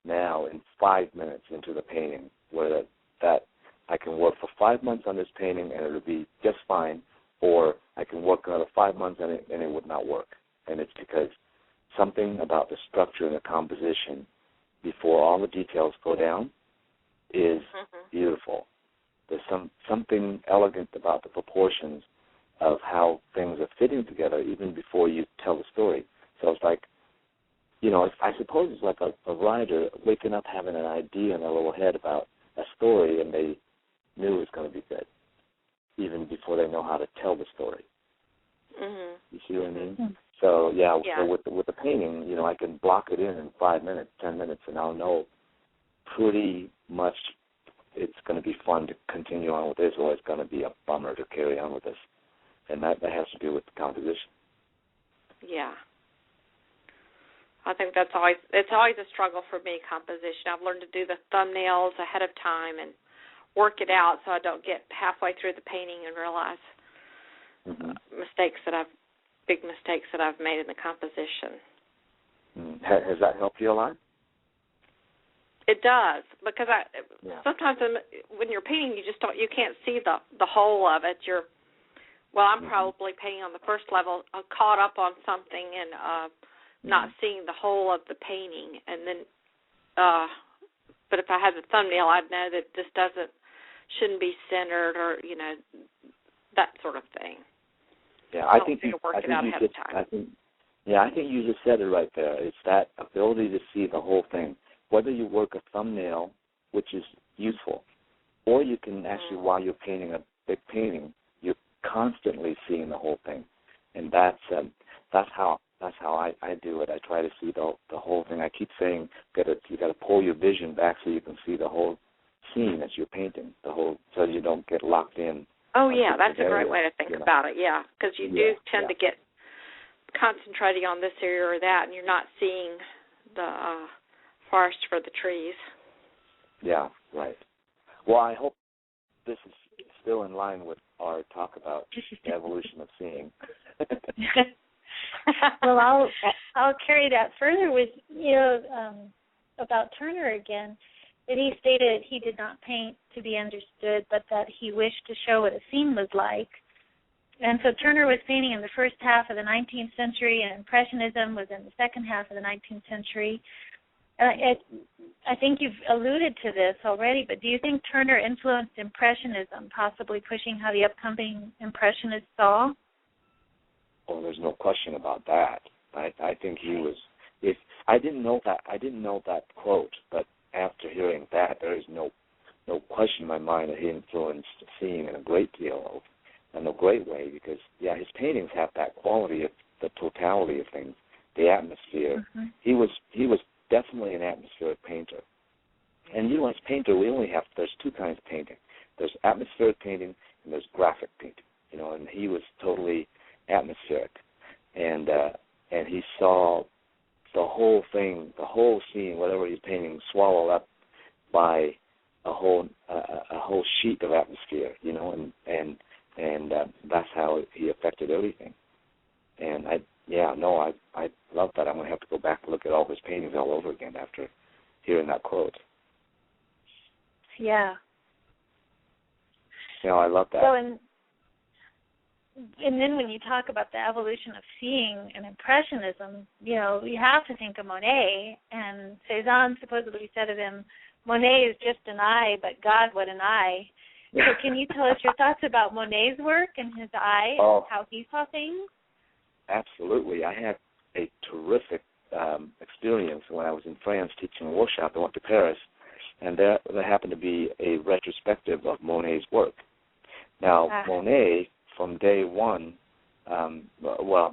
now in 5 minutes into the painting whether that I can work for 5 months on this painting and it'll be just fine, or I can work another 5 months on it and it would not work. And it's because something about the structure and the composition before all the details go down is beautiful. There's something elegant about the proportions of how things are fitting together even before you tell the story. So it's like, I suppose it's like a writer waking up having an idea in their little head about a story, and they knew it was going to be good even before they know how to tell the story. Mm-hmm. You see what I mean? Mm-hmm. So, so with the painting, I can block it in 5 minutes, 10 minutes, and I'll know pretty much it's going to be fun to continue on with this, or it's going to be a bummer to carry on with this. And that has to do with the composition. Yeah. I think it's always a struggle for me, composition. I've learned to do the thumbnails ahead of time and work it out so I don't get halfway through the painting and realize big mistakes that I've made in the composition. Has that helped you a lot? It does, because sometimes when you're painting, you can't see the whole of it. I'm probably painting on the first level, caught up on something and not seeing the whole of the painting, and then. But if I had the thumbnail, I'd know that this shouldn't be centered, or that sort of thing. Yeah, I think you just said it right there. It's that ability to see the whole thing. Whether you work a thumbnail, which is useful, or you can actually, while you're painting a big painting, you're constantly seeing the whole thing, and that's how I do it. I try to see the whole thing. I keep saying you got to pull your vision back so you can see the whole scene as you're painting, so you don't get locked in. Oh yeah, that's a great way to think about it. Yeah, because you do tend to get concentrating on this area or that, and you're not seeing the forest for the trees. Yeah, right. Well, I hope this is still in line with our talk about the evolution of seeing. Well, I'll carry that further with about Turner again. That he stated he did not paint to be understood, but that he wished to show what a scene was like. And so Turner was painting in the first half of the 19th century, and Impressionism was in the second half of the 19th century. I think you've alluded to this already, but do you think Turner influenced Impressionism, possibly pushing how the upcoming Impressionists saw? Oh, there's no question about that. I think he was. I didn't know that quote, but after hearing that, there is no question in my mind that he influenced seeing in a great deal, in a great way, because his paintings have that quality of the totality of things, the atmosphere. Mm-hmm. He was definitely an atmospheric painter. And as painter, there's two kinds of painting. There's atmospheric painting and there's graphic painting. And he was totally atmospheric, and he saw the whole thing, the whole scene, whatever he's painting, swallowed up by a whole sheet of atmosphere, and that's how he affected everything. And I love that. I'm going to have to go back and look at all his paintings all over again after hearing that quote. Yeah. I love that. Well, and then when you talk about the evolution of seeing and Impressionism, you have to think of Monet. And Cézanne supposedly said of him, Monet is just an eye, but God, what an eye. So can you tell us your thoughts about Monet's work and his eye and how he saw things? Absolutely. I had a terrific experience when I was in France teaching a workshop. I went to Paris, and there happened to be a retrospective of Monet's work. Now, Monet, from day one,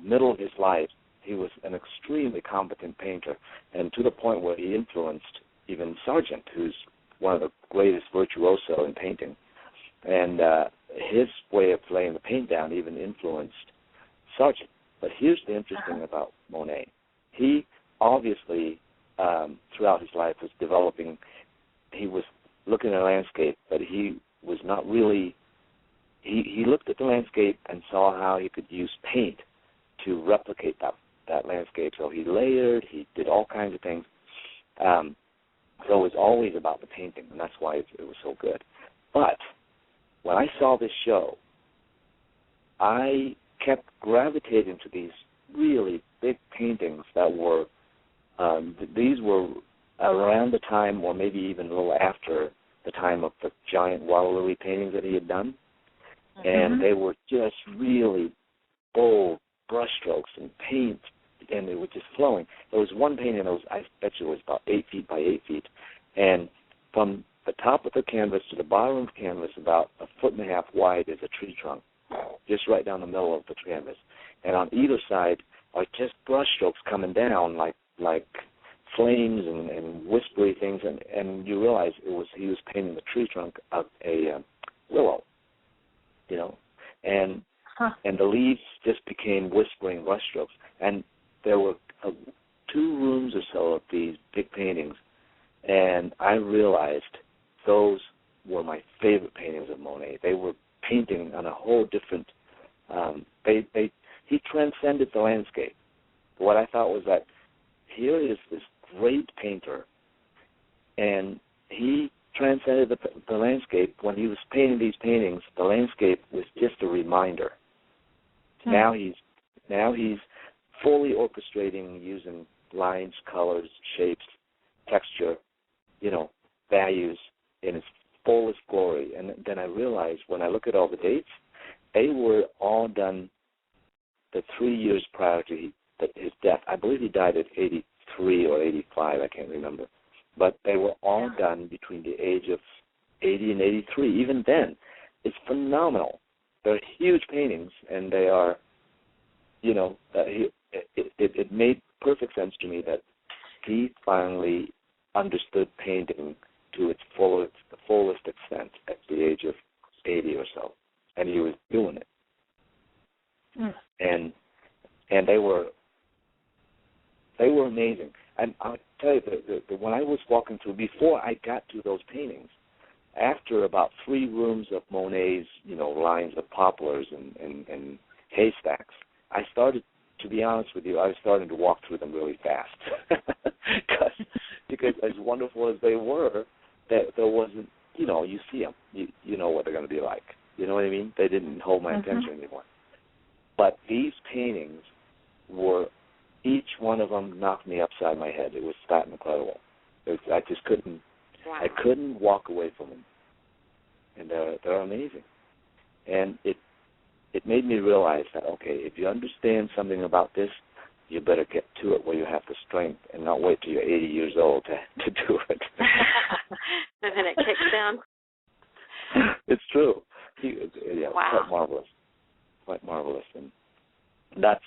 middle of his life, he was an extremely competent painter, and to the point where he influenced even Sargent, who's one of the greatest virtuoso in painting. And his way of laying the paint down even influenced Sargent. But here's the interesting about Monet. He obviously, throughout his life, was developing, he was looking at a landscape, but he was not really, he looked at the landscape and saw how he could use paint to replicate that landscape. So he layered, he did all kinds of things. So it was always about the painting, and that's why it was so good. But when I saw this show, I kept gravitating to these really big paintings that were, these were around the time, or maybe even a little after the time of the giant water lily paintings that he had done. And they were just really bold brushstrokes and paint, and they were just flowing. There was one painting that was, I bet you it was about 8 feet by 8 feet, and from the top of the canvas to the bottom of the canvas, about 1.5 feet wide, is a tree trunk, just right down the middle of the canvas. And on either side are just brushstrokes coming down like flames and whispery things, and you realize he was painting the tree trunk of a willow, you know, and the leaves just became whispering brushstrokes. And there were 2 rooms or so of these big paintings, and I realized those were my favorite paintings of Monet. They were painting on a whole different, he transcended the landscape. What I thought was that here is this great painter, and he transcended the landscape. When he was painting these paintings, the landscape was just a reminder. Now he's fully orchestrating using lines, colors, shapes, texture, you know, values in its fullest glory. And then I realized when I look at all the dates, they were all done the 3 years prior to his death. I believe he died at 83 or 85, I can't remember. But they were all done between the age of 80 and 83. Even then, it's phenomenal. They're huge paintings, and they are, you know, it made perfect sense to me that he finally understood painting to its fullest extent at the age of 80 or so, and he was doing it. And they were amazing. And I'll tell you, when I was walking through, before I got to those paintings, after about 3 rooms of Monet's, you know, lines of poplars and haystacks, I started, to be honest with you, I was starting to walk through them really fast. because as wonderful as they were, there wasn't, you know, you see them, you know what they're going to be like. You know what I mean? They didn't hold my attention anymore. But these paintings were, each one of them knocked me upside my head. It was that incredible. I just couldn't, I couldn't walk away from them. And they're amazing. And it made me realize that, okay, if you understand something about this, you better get to it where you have the strength and not wait till you're 80 years old to do it. And then it kicks down. It's true. Quite marvelous. Quite marvelous. And that's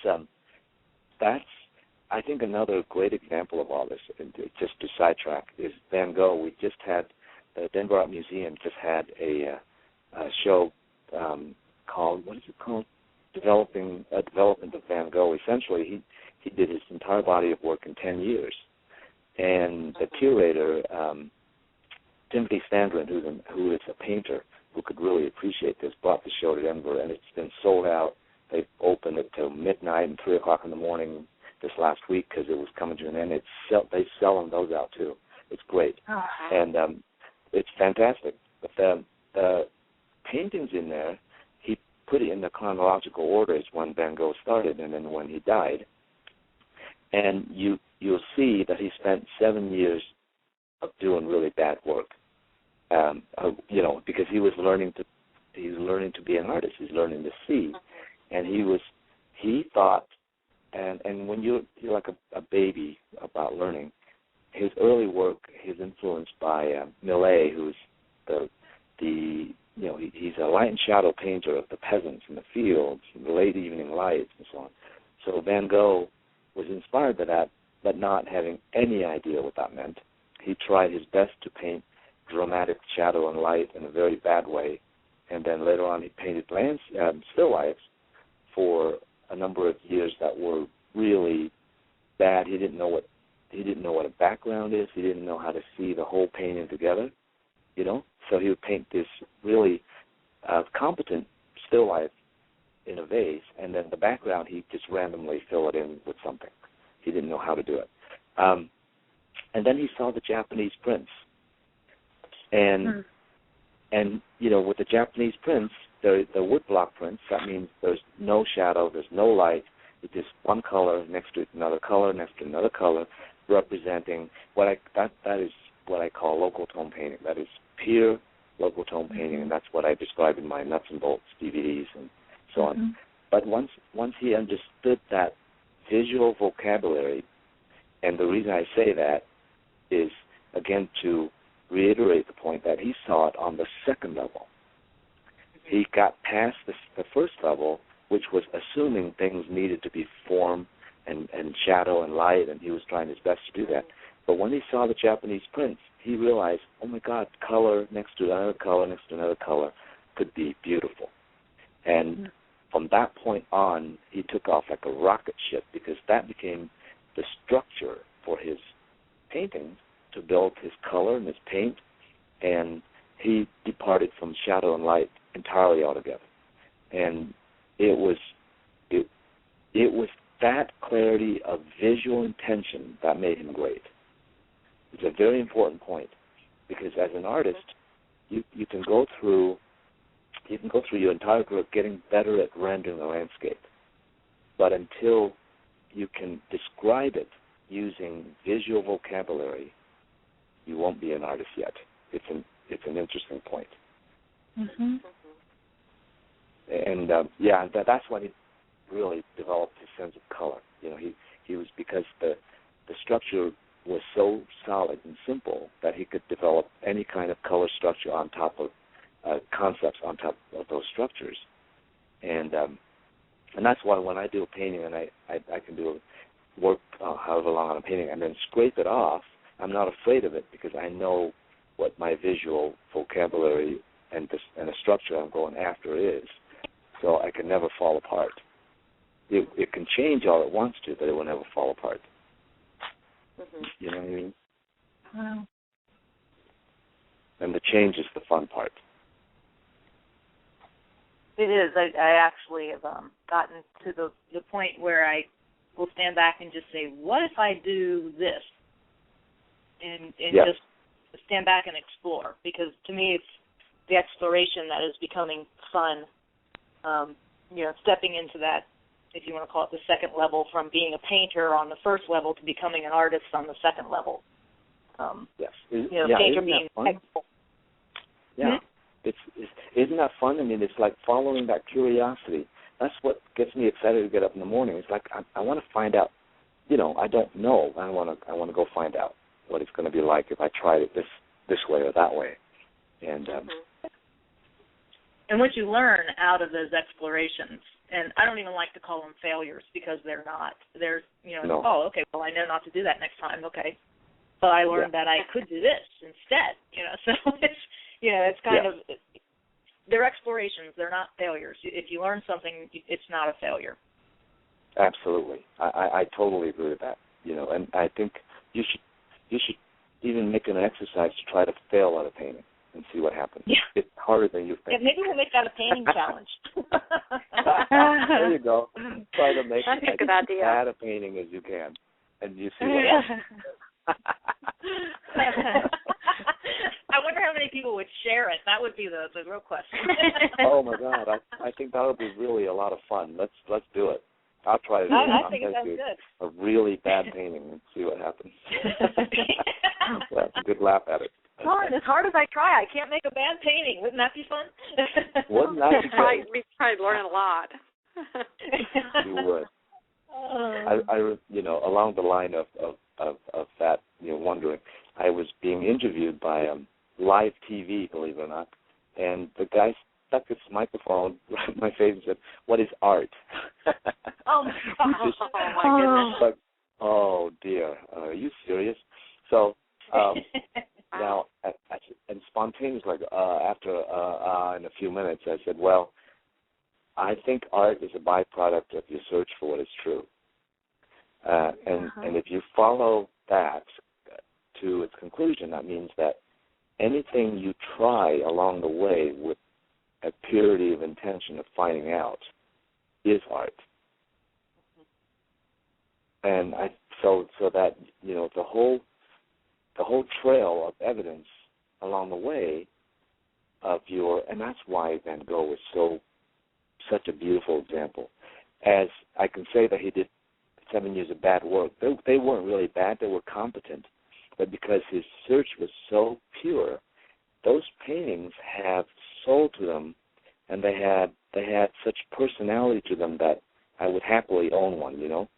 I think another great example of all this, and just to sidetrack, is Van Gogh. We just had, the Denver Art Museum just had a show called, what is it called? Development of Van Gogh. Essentially, he did his entire body of work in 10 years. And the curator, Timothy Sandrin, who is a painter who could really appreciate this, brought the show to Denver, and it's been sold out. They've opened it till midnight and 3 o'clock in the morning this last week because it was coming to an end. They sell those out too. It's great. And it's fantastic. But the paintings in there, he put it in the chronological order as when Van Gogh started and then when he died. And you'll see that he spent 7 years of doing really bad work. You know, because he's learning to be an artist. He's learning to see. And he thought, and when you're like a baby about learning, his early work is influenced by Millet, who's he's a light and shadow painter of the peasants in the fields, and the late evening lights, and so on. So Van Gogh was inspired by that, but not having any idea what that meant. He tried his best to paint dramatic shadow and light in a very bad way. And then later on he painted still lifes for a number of years that were really bad. He didn't know what a background is. He didn't know how to see the whole painting together, So he would paint this really competent still life in a vase, and then the background he'd just randomly fill it in with something. He didn't know how to do it. And then he saw the Japanese prints. And with the Japanese prints, the woodblock prints, that means there's no shadow, there's no light. It's just one color next to another color next to another color, representing that is what I call local tone painting. That is pure local tone painting, and that's what I describe in my nuts and bolts DVDs and so on. But once he understood that visual vocabulary, and the reason I say that is, again, to reiterate the point that he saw it on the second level. He got past the first level, which was assuming things needed to be form and shadow and light, and he was trying his best to do that. But when he saw the Japanese prints, he realized, oh my God, color next to another color next to another color could be beautiful. And from that point on, he took off like a rocket ship, because that became the structure for his paintings to build his color and his paint, and he departed from shadow and light entirely altogether. And it was that clarity of visual intention that made him great. It's a very important point, because as an artist, you can go through your entire career getting better at rendering a landscape, but until you can describe it using visual vocabulary, you won't be an artist yet. It's an interesting point. And that's when he really developed his sense of color. He was, because the structure was so solid and simple that he could develop any kind of color structure on top of concepts on top of those structures. And that's why when I do a painting and I can do work however long on a painting and then scrape it off, I'm not afraid of it, because I know what my visual vocabulary and the structure I'm going after is, so I can never fall apart. It can change all it wants to, but it will never fall apart. You know what I mean? Wow. And the change is the fun part. It is. I actually have gotten to the point where I will stand back and just say, what if I do this? And just stand back and explore, because to me it's the exploration that is becoming fun. Stepping into that, if you want to call it the second level, from being a painter on the first level to becoming an artist on the second level. Painter being technical. Yeah. Isn't that fun? I mean, it's like following that curiosity. That's what gets me excited to get up in the morning. It's like I want to find out. I don't know. I want to go find out what it's going to be like if I tried it this way or that way. And and what you learn out of those explorations, and I don't even like to call them failures, because they're not. They're oh, okay, well, I know not to do that next time. Okay, but I learned that I could do this instead. So it's kind of, they're explorations. They're not failures. If you learn something, it's not a failure. Absolutely, I totally agree with that. And I think you should even make an exercise to try to fail at a painting and see what happens. Yeah. It's harder than you think. Yeah, maybe we'll make that a painting challenge. There you go. Try to make as bad a painting as you can, and you see what happens. I wonder how many people would share it. That would be the real question. Oh my God, I think that would be really a lot of fun. Let's do it. I'll try to I think it sounds good. A really bad painting and see what happens. We'll have a good laugh at it. Darn, as hard as I try, I can't make a bad painting. Wouldn't that be fun? Wouldn't that be great? We'd probably learn a lot. You would. I along the line of that, wondering, I was being interviewed by live TV, believe it or not, and the guy stuck his microphone right in my face and said, "What is art?" Oh my gosh! Oh my goodness! Like, oh dear, are you serious? So Now, and spontaneous, like after in a few minutes, I said, well, I think art is a byproduct of your search for what is true. And if you follow that to its conclusion, that means that anything you try along the way with a purity of intention of finding out is art. And so that, you know, the whole trail of evidence along the way of and that's why Van Gogh is such a beautiful example. As I can say that he did 7 years of bad work. They weren't really bad, they were competent. But because his search was so pure, those paintings have soul to them, and they had such personality to them that I would happily own one, you know.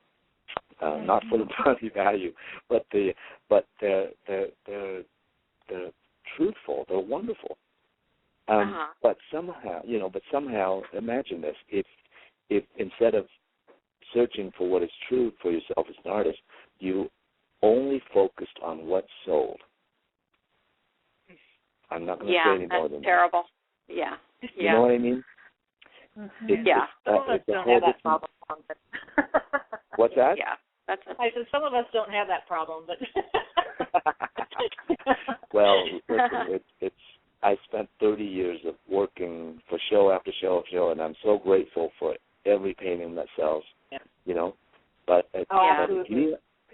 Not for the money value, but they're truthful, they're wonderful. But somehow, imagine this: if instead of searching for what is true for yourself as an artist, you only focused on what sold. I'm not going to say any more than that. Yeah, that's terrible. Yeah. You know what I mean? Mm-hmm. Some of us don't have that problem. What's that? Yeah. I said some of us don't have that problem, but. Well, listen, I spent 30 years of working for show after show after show, and I'm so grateful for every painting that sells. Yeah. You know, but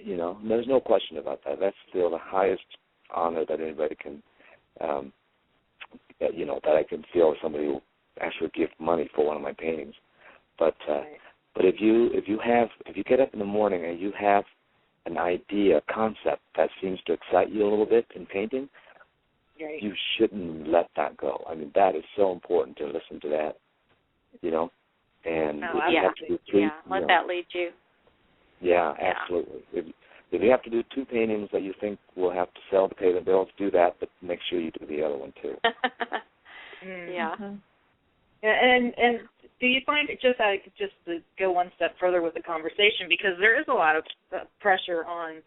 you know, there's no question about that. That's still the highest honor that anybody can, you know, that I can feel somebody will actually give money for one of my paintings. But if you get up in the morning and you have an idea, a concept that seems to excite you a little bit in painting, you shouldn't let that go. I mean, that is so important to listen to that, you know. And if you have to do let that lead you. Yeah, absolutely. If you have to do 2 paintings that you think will have to sell to pay the bills, do that, but make sure you do the other one too. Yeah. And do you find it just to go one step further with the conversation, because there is a lot of pressure on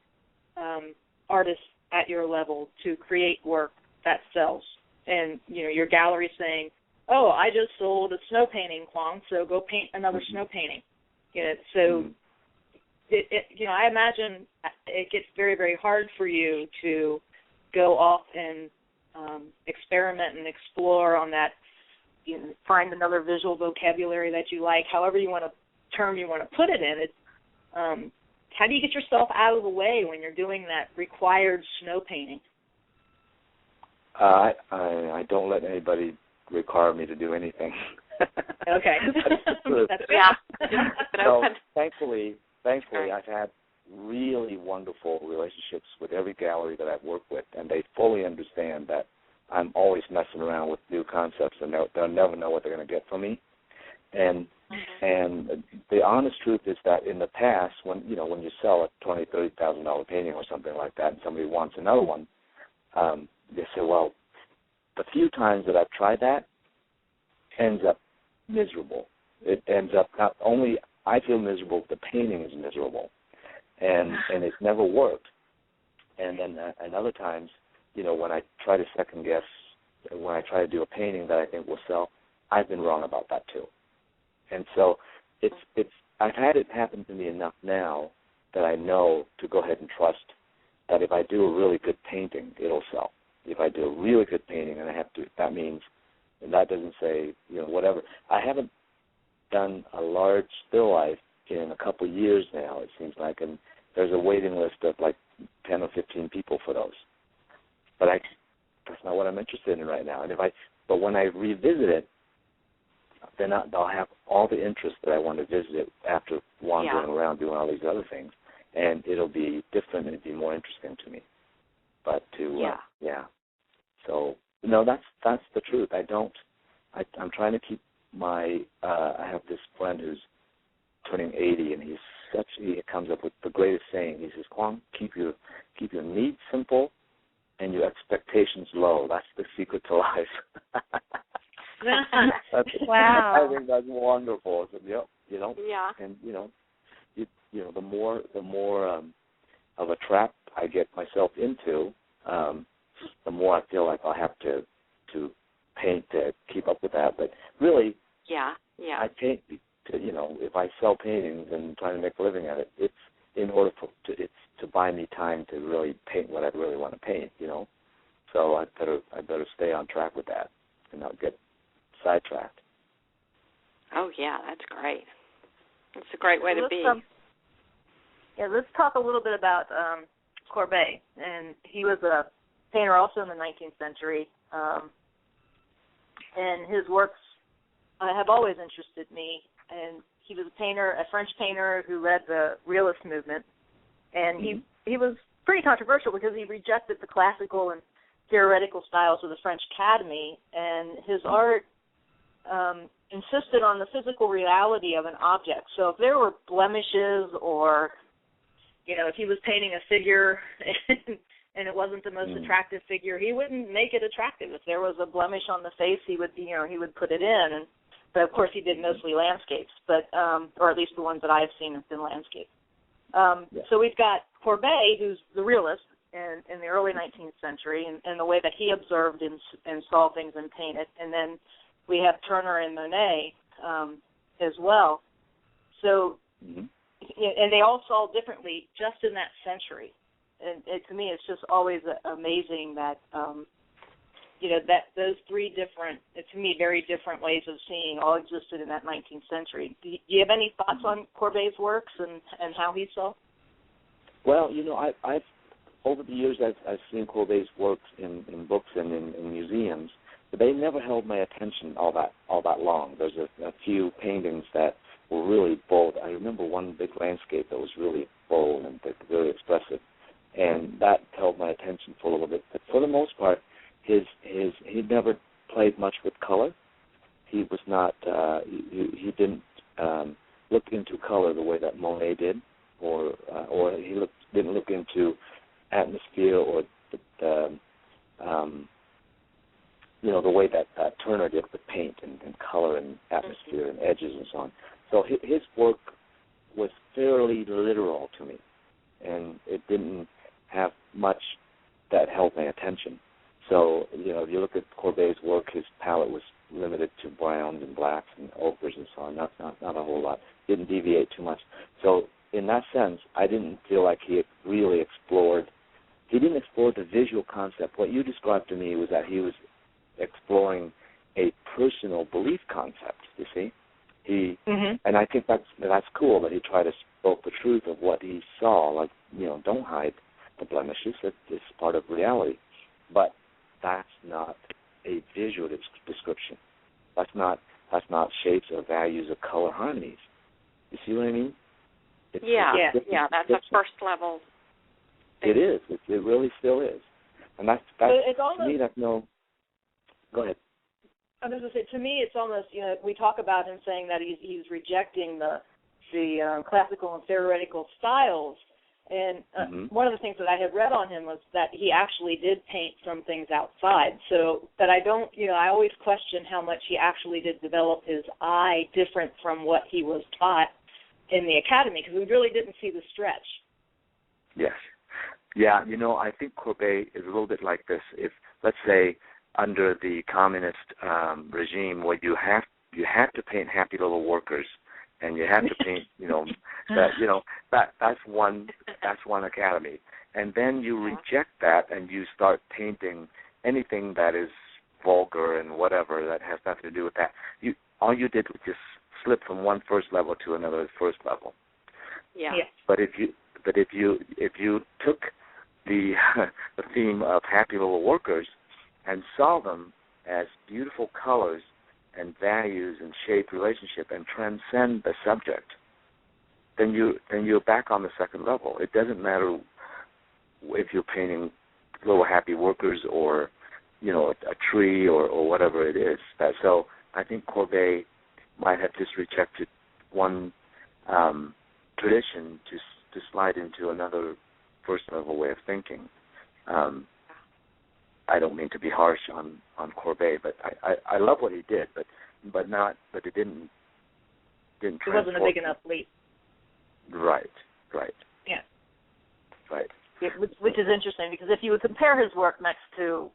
artists at your level to create work that sells, and you know your gallery saying, "Oh, I just sold a snow painting, Quang, so go paint another snow painting." You know, so you know, I imagine it gets very, very hard for you to go off and experiment and explore on that. You know, find another visual vocabulary that you like, however you want to put it in. It's how do you get yourself out of the way when you're doing that required snow painting? I don't let anybody require me to do anything. Okay. That's so, thankfully, I've had really wonderful relationships with every gallery that I've worked with, and they fully understand that I'm always messing around with new concepts, and they'll never know what they're going to get from me. And the honest truth is that in the past, when you sell a $20,000-$30,000 painting or something like that, and somebody wants another one, they say, well, the few times that I've tried that ends up miserable. It ends up not only I feel miserable, the painting is miserable, and it's never worked. And then and other times, you know, when I try to second guess, when I try to do a painting that I think will sell, I've been wrong about that too. And so I've had it happen to me enough now that I know to go ahead and trust that if I do a really good painting, it'll sell. If I do a really good painting, and that means, and that doesn't say, you know, whatever. I haven't done a large still life in a couple of years now, it seems like, and there's a waiting list of like 10 or 15 people for those. But that's not what I'm interested in right now. But when I revisit it, then they'll have all the interest that I want to visit it after wandering around doing all these other things, and it'll be different and it'll be more interesting to me. But so no, that's the truth. I'm trying to keep my. I have this friend who's turning 80, and he comes up with the greatest saying. He says, "Quang, keep your needs simple and your expectations low. That's the secret to life." Wow. I think that's wonderful. So, you know. Yeah. And you know, the more of a trap I get myself into, the more I feel like I'll have to paint to keep up with that. But really, I paint to, if I sell paintings and trying to make a living at it, it's in order to buy me time to really paint what I really want to paint, So I better stay on track with that and not get sidetracked. Oh yeah, that's great. It's a great way to be. Let's talk a little bit about Corbeil, and he was a painter also in the 19th century, and his works have always interested me. And he was a French painter who led the realist movement, and he was pretty controversial because he rejected the classical and theoretical styles of the French Academy, and his art insisted on the physical reality of an object. So if there were blemishes or, if he was painting a figure and it wasn't the most attractive figure, he wouldn't make it attractive. If there was a blemish on the face, he would put it in. But of course, he did mostly landscapes, or at least the ones that I've seen have been landscapes. So we've got Corbeil, who's the realist in the early 19th century, and the way that he observed and saw things and painted. And then we have Turner and Monet as well. So, and they all saw differently just in that century. And to me, it's just always amazing that, that those three different, to me, very different ways of seeing all existed in that 19th century. Do you have any thoughts on Corbeil's works and how he saw? Well, I've over the years I've seen Corbeil's works in books and in museums, but they never held my attention all that long. There's a few paintings that were really bold. I remember one big landscape that was really bold and very expressive, and that held my attention for a little bit. But for the most part, he never played much with color. He was not he didn't look into color the way that Monet did, or he didn't look into atmosphere or the way that Turner did with paint and color and atmosphere and edges and so on. So his work was fairly literal to me, and it didn't have much that held my attention. So, if you look at Corbeil's work, his palette was limited to browns and blacks and ochres and so on, not a whole lot. Didn't deviate too much. So, in that sense, I didn't feel like he really explored. He didn't explore the visual concept. What you described to me was that he was exploring a personal belief concept, you see. And I think that's cool that he tried to spoke the truth of what he saw. Like, don't hide the blemishes. It's part of reality. But that's not a visual description. That's not shapes or values or color harmonies. You see what I mean? That's a first level thing. It is. It really still is. And that's it's almost, to me, that's no. Go ahead. I was going to say, to me, it's almost, we talk about him saying that he's rejecting the classical and theoretical styles. And one of the things that I had read on him was that he actually did paint from things outside. So that I don't, I always question how much he actually did develop his eye different from what he was taught in the academy, because we really didn't see the stretch. Yes. Yeah, I think Corbeil is a little bit like this. If, let's say, under the communist regime, where you have to paint happy little workers, and you have to paint, that's one academy, and then you reject that and you start painting anything that is vulgar and whatever that has nothing to do with that. All you did was just slip from one first level to another first level. Yeah. But if you took the theme of happy little workers and saw them as beautiful colors and values and shape relationship and transcend the subject, then you're back on the second level. It doesn't matter if you're painting little happy workers or a tree or whatever it is. So I think Corbeil might have just rejected one tradition to slide into another first level way of thinking. I don't mean to be harsh on Corbeil, but I love what he did, but it didn't it wasn't a big enough leap. Right. Yeah. Right. which is interesting because if you would compare his work next to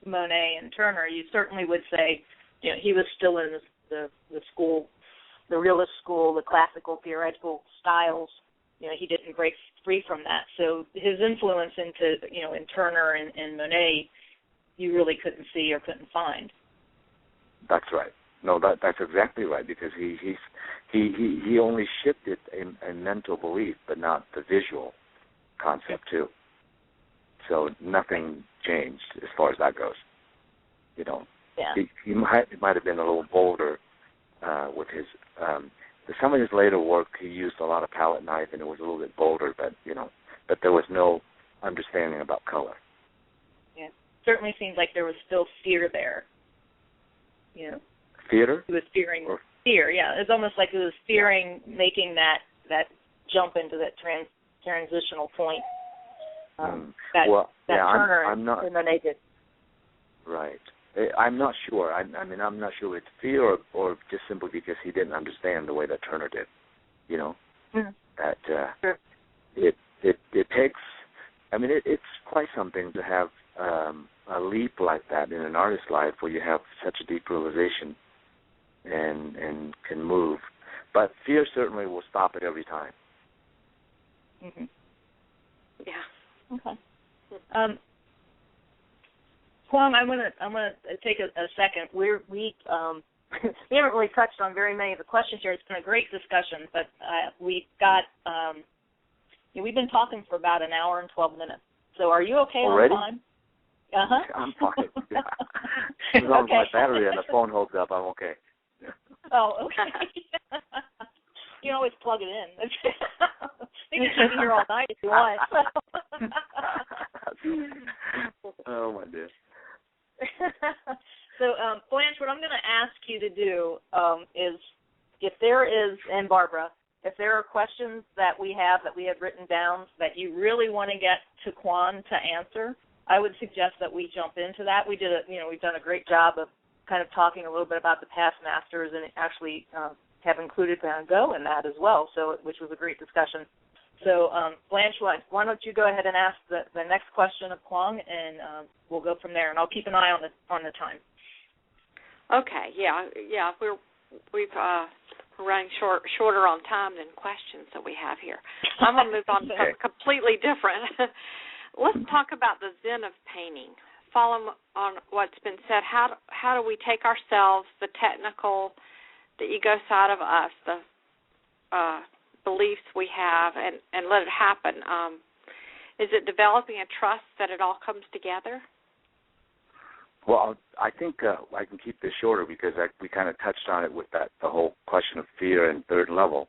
Monet and Turner, you certainly would say, he was still in the school, the realist school, the classical theoretical styles. He didn't break free from that. So his influence into, in Turner and Monet, you really couldn't see or couldn't find. That's right. No, that's exactly right, because he only shifted a mental belief, but not the visual concept too. So nothing changed as far as that goes. Yeah. He might have been a little bolder with his. Some of his later work, he used a lot of palette knife, and it was a little bit bolder, but but there was no understanding about color. Yeah, certainly seemed like there was still fear there. Theater? He was fearing fear. Yeah, it's almost like he was fearing making that jump into that transitional point. Turner and Monet did. Right. I'm not sure. I'm not sure it's fear or just simply because he didn't understand the way that Turner did. That sure. it takes. It's quite something to have a leap like that in an artist's life where you have such a deep realization and can move. But fear certainly will stop it every time. Mm-hmm. Yeah. Okay. Quang, I'm gonna take a second. We haven't really touched on very many of the questions here. It's been a great discussion, but we've got we've been talking for about an hour and 12 minutes. So are you okay already? On time? Uh-huh. I'm fine. Yeah. As long as my battery and the phone holds up, I'm okay. Oh, okay. You can always plug it in. You can be here all night if you want. Oh, my dear. So, Blanche, what I'm going to ask you to do is, if there is, and Barbara, if there are questions that we have written down that you really want to get to Quang to answer, I would suggest that we jump into that. We've done a great job of kind of talking a little bit about the past masters, and actually have included Gogh in that as well, which was a great discussion. So, Blanche, why don't you go ahead and ask the next question of Quang, and we'll go from there. And I'll keep an eye on the time. Okay. Yeah. We're running shorter on time than questions that we have here. I'm going to move on to something completely different. Let's talk about the Zen of Painting. Follow on what's been said. How do we take ourselves, the technical, the ego side of us, the beliefs we have, and let it happen? Is it developing a trust that it all comes together? Well, I think I can keep this shorter because we kind of touched on it with the whole question of fear and third level,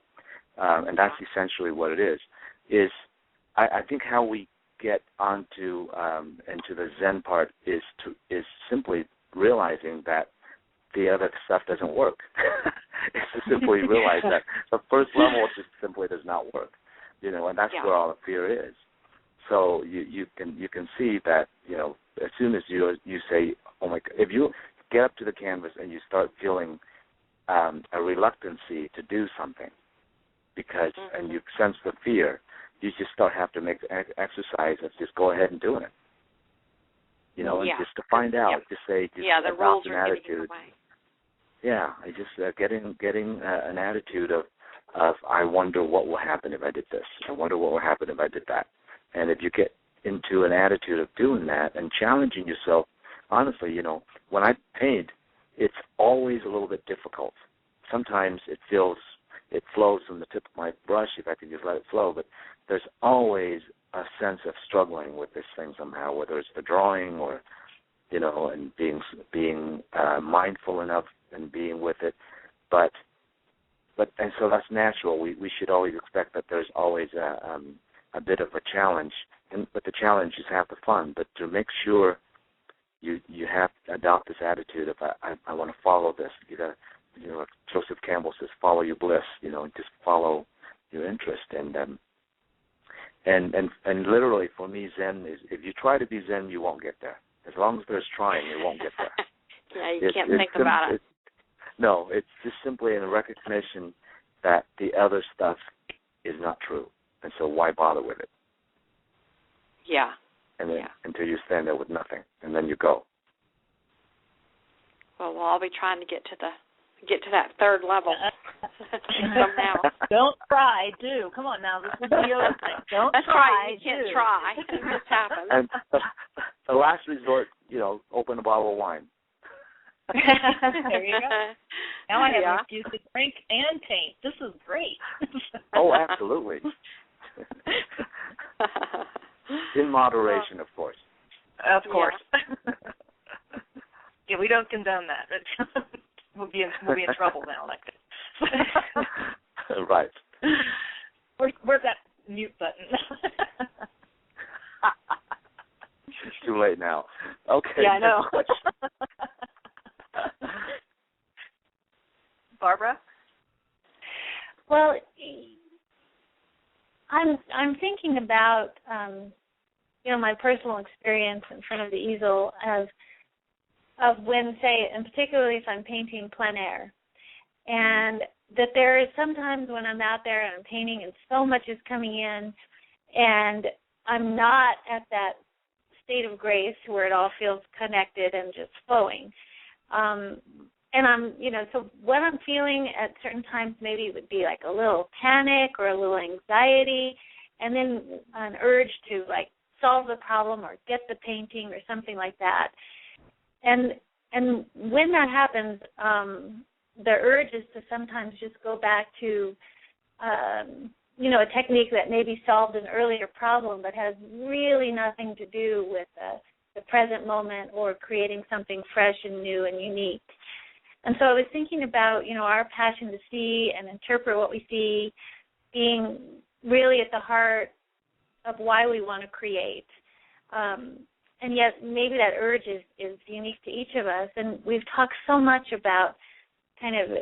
and that's essentially what it is. I think how we get onto into the Zen part is simply realizing that the other stuff doesn't work. It's to simply realize that the first level just simply does not work, and that's where all the fear is. So you can see that as soon as you say, oh my God, if you get up to the canvas and you start feeling a reluctancy to do something because and you sense the fear, you just have to make the exercise of just go ahead and doing it. And just to find out, just say, just the rules adopt an are attitude. getting in the way. Yeah, I just getting an attitude of I wonder what will happen if I did this. I wonder what will happen if I did that. And if you get into an attitude of doing that and challenging yourself, honestly, when I paint, it's always a little bit difficult. Sometimes it flows from the tip of my brush if I can just let it flow, but there's always a sense of struggling with this thing somehow, whether it's the drawing or, and being mindful enough and being with it. But so that's natural. We should always expect that there's always a bit of a challenge, but the challenge is half the fun. But to make sure you have to adopt this attitude of I want to follow this. You got like Joseph Campbell says, follow your bliss. Just follow your interest. And literally for me, Zen is if you try to be Zen, you won't get there. As long as there's trying, you won't get there. You can't think about it. No, it's just simply a recognition that the other stuff is not true. And so why bother with it? Yeah. And then until you stand there with nothing, and then you go. Well, we'll all be trying to get to that third level somehow. Don't try, do. Come on now, this is the yoga thing. Don't That's try, right. You can't try. It just happens. And the last resort, open a bottle of wine. There you go. Now I have an excuse to drink and paint. This is great. Oh, absolutely. In moderation, of course. Of course. Yeah, we don't condone that. We'll be in trouble now. Right. Where's that mute button? It's too late now. Okay. Yeah, I know. Barbara? Well, I'm thinking about my personal experience in front of the easel of when, say, and particularly if I'm painting plein air, and that there is sometimes when I'm out there and I'm painting and so much is coming in, and I'm not at that state of grace where it all feels connected and just flowing. And I'm, so what I'm feeling at certain times maybe it would be like a little panic or a little anxiety, and then an urge to like solve the problem or get the painting or something like that. And when that happens, the urge is to sometimes just go back to, a technique that maybe solved an earlier problem but has really nothing to do with the present moment or creating something fresh and new and unique. And so I was thinking about, our passion to see and interpret what we see being really at the heart of why we want to create. And yet maybe that urge is unique to each of us. And we've talked so much about kind of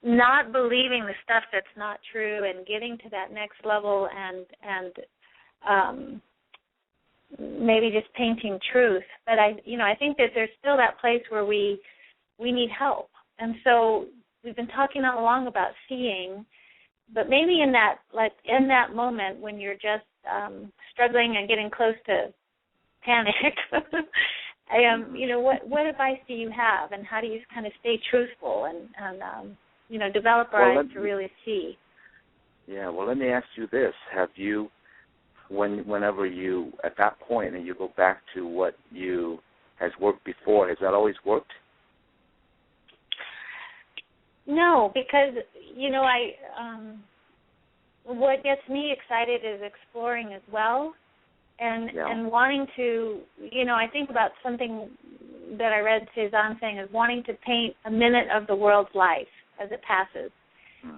not believing the stuff that's not true and getting to that next level and maybe just painting truth. But I think that there's still that place where we need help. And so we've been talking all along about seeing, but maybe in that moment when you're just struggling and getting close to panic, what advice do you have, and how do you kind of stay truthful and develop our eyes to really see? Yeah, well, let me ask you this. Have you, whenever you, at that point, and you go back to what has worked before, has that always worked? No, because, what gets me excited is exploring as well and wanting to, I think about something that I read Cézanne saying is wanting to paint a minute of the world's life as it passes,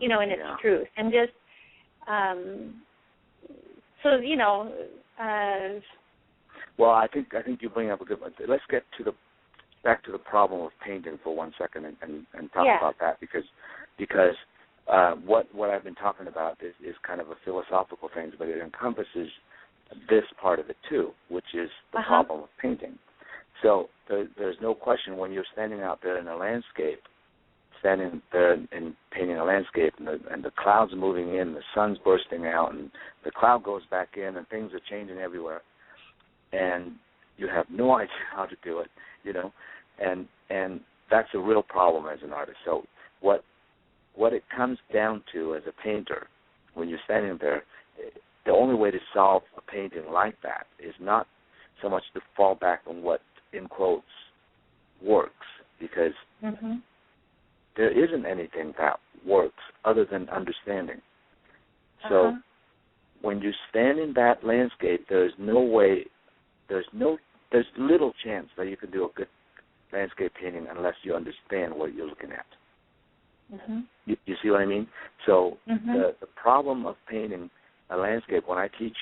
in its truth. And just, well, I think you bring up a good one. Let's get back to the problem of painting for 1 second and talk about that because what I've been talking about is kind of a philosophical thing, but it encompasses this part of it too, which is the problem of painting. So there's no question when you're standing out there in a landscape, standing there and painting a landscape, and the clouds are moving in, the sun's bursting out, and the cloud goes back in, and things are changing everywhere, and you have no idea how to do it, and that's a real problem as an artist. So what it comes down to as a painter, when you're standing there, the only way to solve a painting like that is not so much to fall back on what, in quotes, works, because there isn't anything that works other than understanding. So when you stand in that landscape, there's little chance that you can do a good landscape painting unless you understand what you're looking at. You see what I mean? So the problem of painting a landscape, when I teach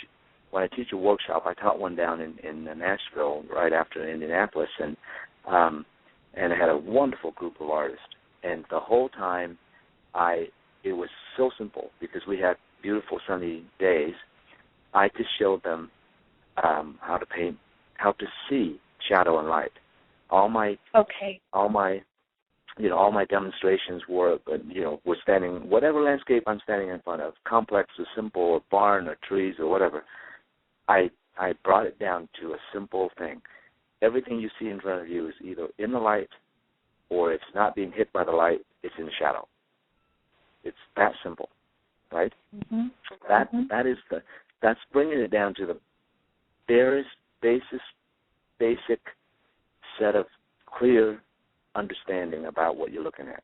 a workshop, I taught one down in Nashville right after Indianapolis, and I had a wonderful group of artists. And the whole time, it was so simple because we had beautiful sunny days. I just showed them how to paint, how to see shadow and light. All my demonstrations were standing, whatever landscape I'm standing in front of, complex or simple or barn or trees or whatever, I brought it down to a simple thing. Everything you see in front of you is either in the light or it's not being hit by the light, it's in the shadow. It's that simple, right? Mm-hmm. That's bringing it down to the barest, basic set of clear understanding about what you're looking at,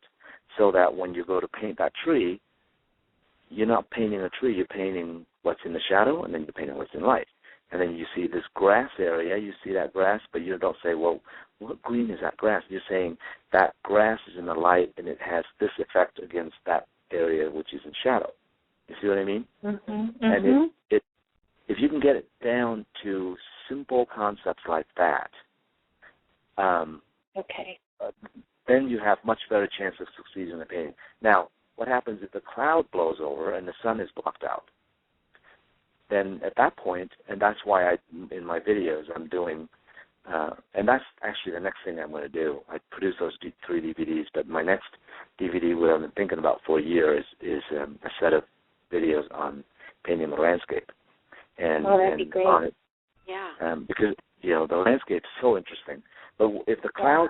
so that when you go to paint that tree, you're not painting a tree, you're painting what's in the shadow, and then you're painting what's in light. And then you see this grass area, you see that grass, but you don't say, well, what green is that grass? You're saying that grass is in the light, and it has this effect against that area which is in shadow. You see what I mean? Mm-hmm. Mm-hmm. And if you can get it down to simple concepts like that, then you have much better chance of succeeding in the painting. Now, what happens if the cloud blows over and the sun is blocked out? Then at that point, and that's why in my videos I'm doing, and that's actually the next thing I'm going to do. I produce those 3 DVDs, but my next DVD, what I've been thinking about for a year, is a set of videos on painting the landscape. And, that'd be great. On it, yeah. Because, the landscape is so interesting. But if the cloud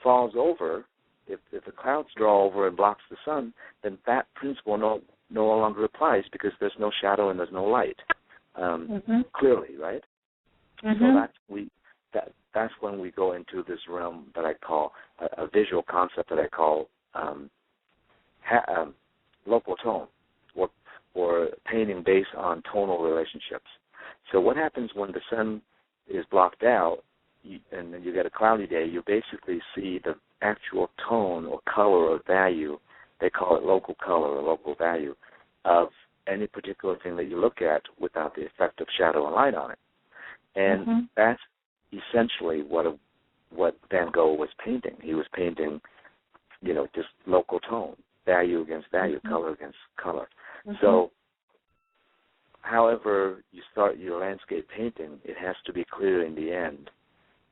falls over, if the clouds draw over and blocks the sun, then that principle no longer applies because there's no shadow and there's no light. Clearly, right? Mm-hmm. So that's when we go into this realm that I call a visual concept that I call local tone, or painting based on tonal relationships. So what happens when the sun is blocked out and then you get a cloudy day, you basically see the actual tone or color or value, they call it local color or local value, of any particular thing that you look at without the effect of shadow and light on it. And that's essentially what Van Gogh was painting. He was painting, just local tone, value against value, color against color. So however you start your landscape painting, it has to be clear in the end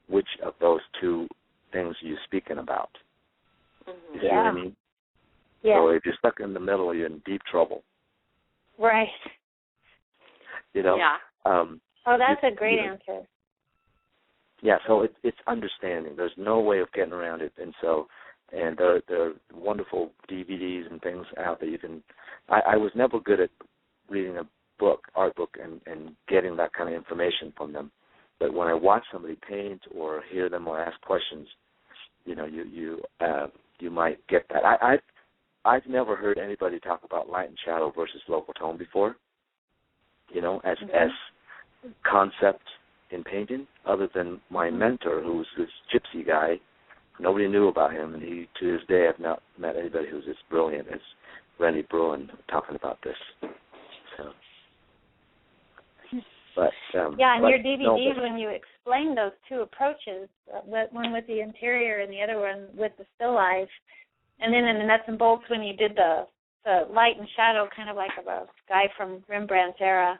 which of those 2 things you're speaking about. You see what I mean? Yeah. So if you're stuck in the middle, you're in deep trouble. Right. Yeah. That's a great answer. Yeah, so it's understanding. There's no way of getting around it. And so, and there are wonderful DVDs and things out that you can. I was never good at reading a art book, and getting that kind of information from them. But when I watch somebody paint or hear them or ask questions, you might get that. I've never heard anybody talk about light and shadow versus local tone before, as concept in painting, other than my mentor, who's this gypsy guy. Nobody knew about him, and he, to this day, I've not met anybody who's as brilliant as Rennie Bruin talking about this. So. But, and your DVDs, when you explain those 2 approaches, one with the interior and the other one with the still life, and then in the nuts and bolts when you did the light and shadow, kind of like a guy from Rembrandt's era,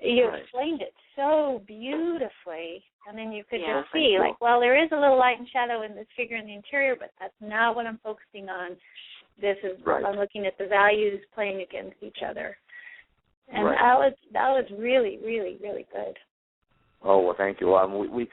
you explained it so beautifully, and then you could just see, there is a little light and shadow in this figure in the interior, but that's not what I'm focusing on. This is, I'm looking at the values playing against each other. And that was really, really, really good. Oh, well, thank you. We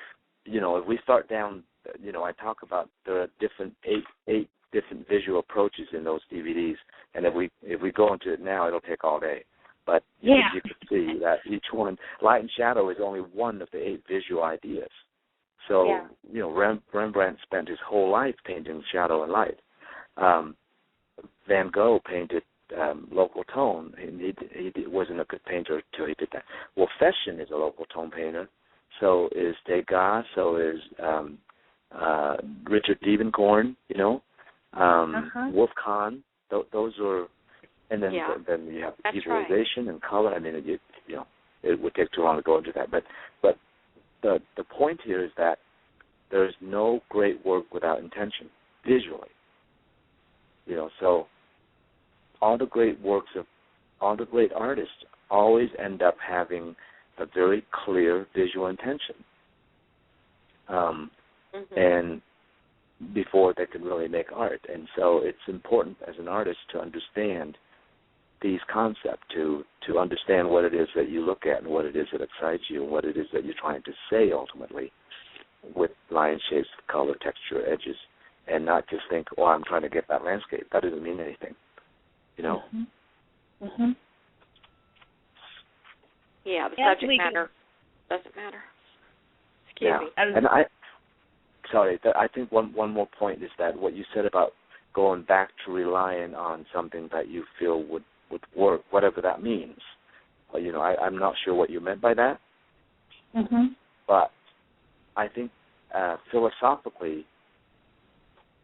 if we start down, I talk about the different eight different visual approaches in those DVDs, and if we go into it now, it'll take all day. But you can see that each one, light and shadow, is only one of the 8 visual ideas. So Rembrandt spent his whole life painting shadow and light. Van Gogh painted local tone. He wasn't a good painter until he did that. Well, Fession is a local tone painter. So is Degas. So is Richard Diebenkorn. Wolf Kahn. Those are, and then you have visualization and color. I mean, it would take too long to go into that. But the point here is that there's no great work without intention visually. So. All the great works of all the great artists always end up having a very clear visual intention, and before they can really make art. And so it's important as an artist to understand these concepts to understand what it is that you look at and what it is that excites you and what it is that you're trying to say ultimately with line shapes, color, texture, edges, and not just think, oh, I'm trying to get that landscape. That doesn't mean anything, you know? Mm-hmm. Mm-hmm. Yeah, the subject matter doesn't matter. Excuse me. And I think one more point is that what you said about going back to relying on something that you feel would work, whatever that means. You know, I'm not sure what you meant by that. Mm-hmm. But I think philosophically,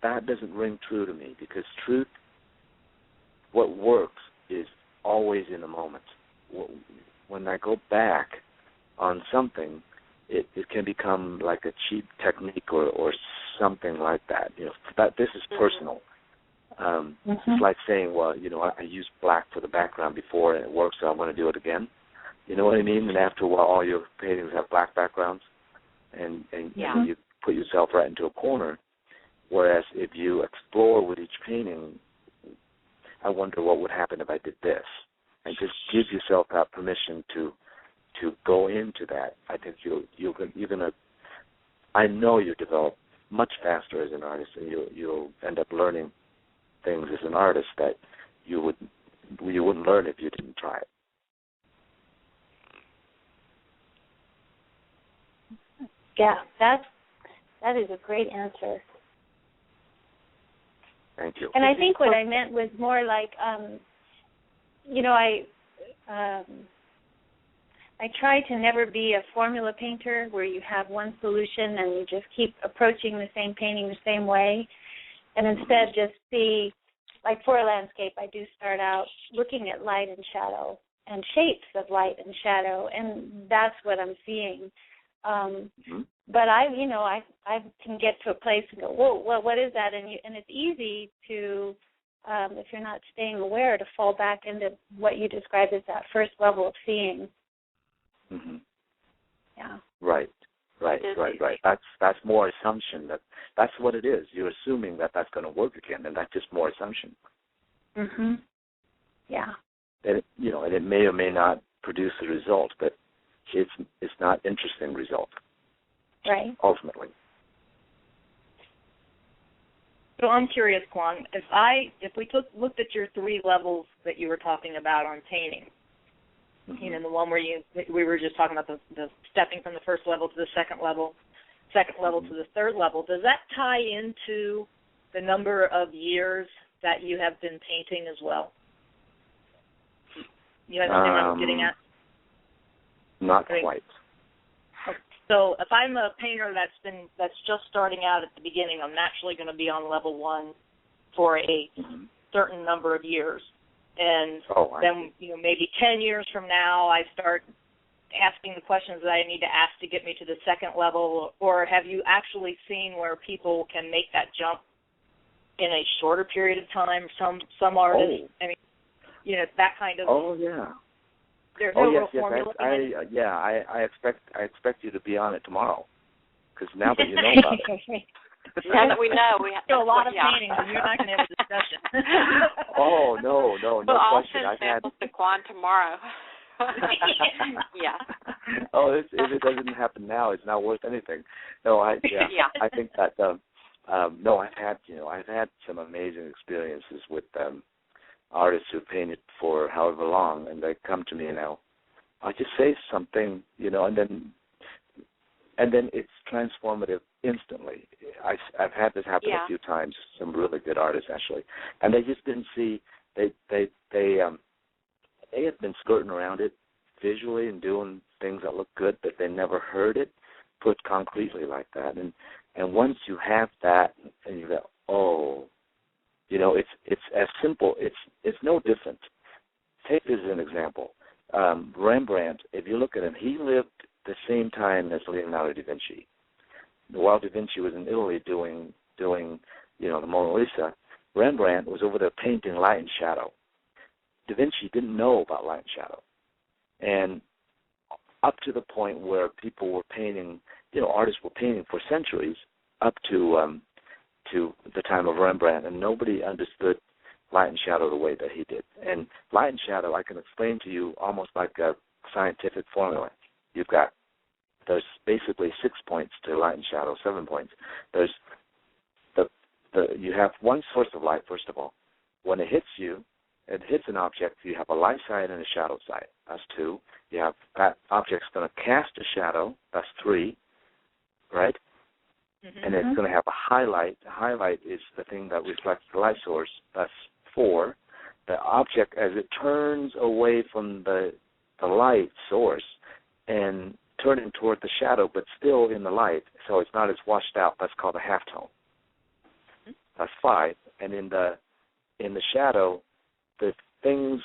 that doesn't ring true to me, because truth, what works is always in the moment. When I go back on something, it can become like a cheap technique or something like that. You know, that this is personal. It's like saying, well, you know, I used black for the background before and it works, so I want to do it again. You know what I mean? And after a while, all your paintings have black backgrounds, and you put yourself right into a corner. Whereas if you explore with each painting, I wonder what would happen if I did this, and just give yourself that permission to go into that. I think you're gonna. I know you develop much faster as an artist, and you'll end up learning things as an artist that you wouldn't learn if you didn't try it. Yeah, that is a great answer. Thank you. And I think what I meant was more like, you know, I try to never be a formula painter where you have one solution and you just keep approaching the same painting the same way, and instead just see, like for a landscape, I do start out looking at light and shadow and shapes of light and shadow, and that's what I'm seeing. But I can get to a place and go, whoa, what is that? And it's easy to, if you're not staying aware, to fall back into what you described as that first level of seeing. Mm-hmm. Yeah. Right. That's more assumption. That's what it is. You're assuming that that's going to work again, and that's just more assumption. Mhm. Yeah. And it may or may not produce the result, but it's not interesting result. Right. Ultimately. So I'm curious, Quang, if we looked at your 3 levels that you were talking about on painting, you know, the one where we were just talking about the stepping from the first level to the second level to the third level, does that tie into the number of years that you have been painting as well? You understand what I'm getting at? Not quite. So if I'm a painter that's just starting out at the beginning, I'm naturally going to be on level 1 for a certain number of years. And then, you know, maybe 10 years from now, I start asking the questions that I need to ask to get me to the second level. Or have you actually seen where people can make that jump in a shorter period of time? Some artists, I mean, you know, that kind of. Oh yeah. There's no real formula. I expect you to be on it tomorrow, because now that you know about it. Now that we know, we have a lot of paintings, and you're not going to have a discussion. Oh no question. I'll send samples to Quang tomorrow. Yeah. Oh, if it doesn't happen now, it's not worth anything. No, I think that I've had some amazing experiences with artists who've painted for however long, and they come to me now. I just say something, you know, and then it's transformative instantly. I've had this happen a few times. Some really good artists actually, and they just didn't see. They had been skirting around it visually and doing things that look good, but they never heard it put concretely like that. And once you have that, and you go, oh, you know, it's as simple. It's no different. Take this as an example. Rembrandt, if you look at him, he lived the same time as Leonardo da Vinci. While da Vinci was in Italy doing you know, the Mona Lisa, Rembrandt was over there painting light and shadow. Da Vinci didn't know about light and shadow. And up to the point where people were painting, you know, artists were painting for centuries, up to the time of Rembrandt, and nobody understood light and shadow the way that he did. And light and shadow, I can explain to you almost like a scientific formula. There's basically 6 points to light and shadow, 7 points. There's you have one source of light, first of all. When it hits you, it hits an object, you have a light side and a shadow side. That's 2. You have that object's going to cast a shadow. That's 3, right? Mm-hmm. And it's going to have a highlight. The highlight is the thing that reflects the light source. That's 4. The object, as it turns away from the light source and turning toward the shadow, but still in the light, so it's not as washed out, that's called a halftone. That's 5. And in the shadow, the things,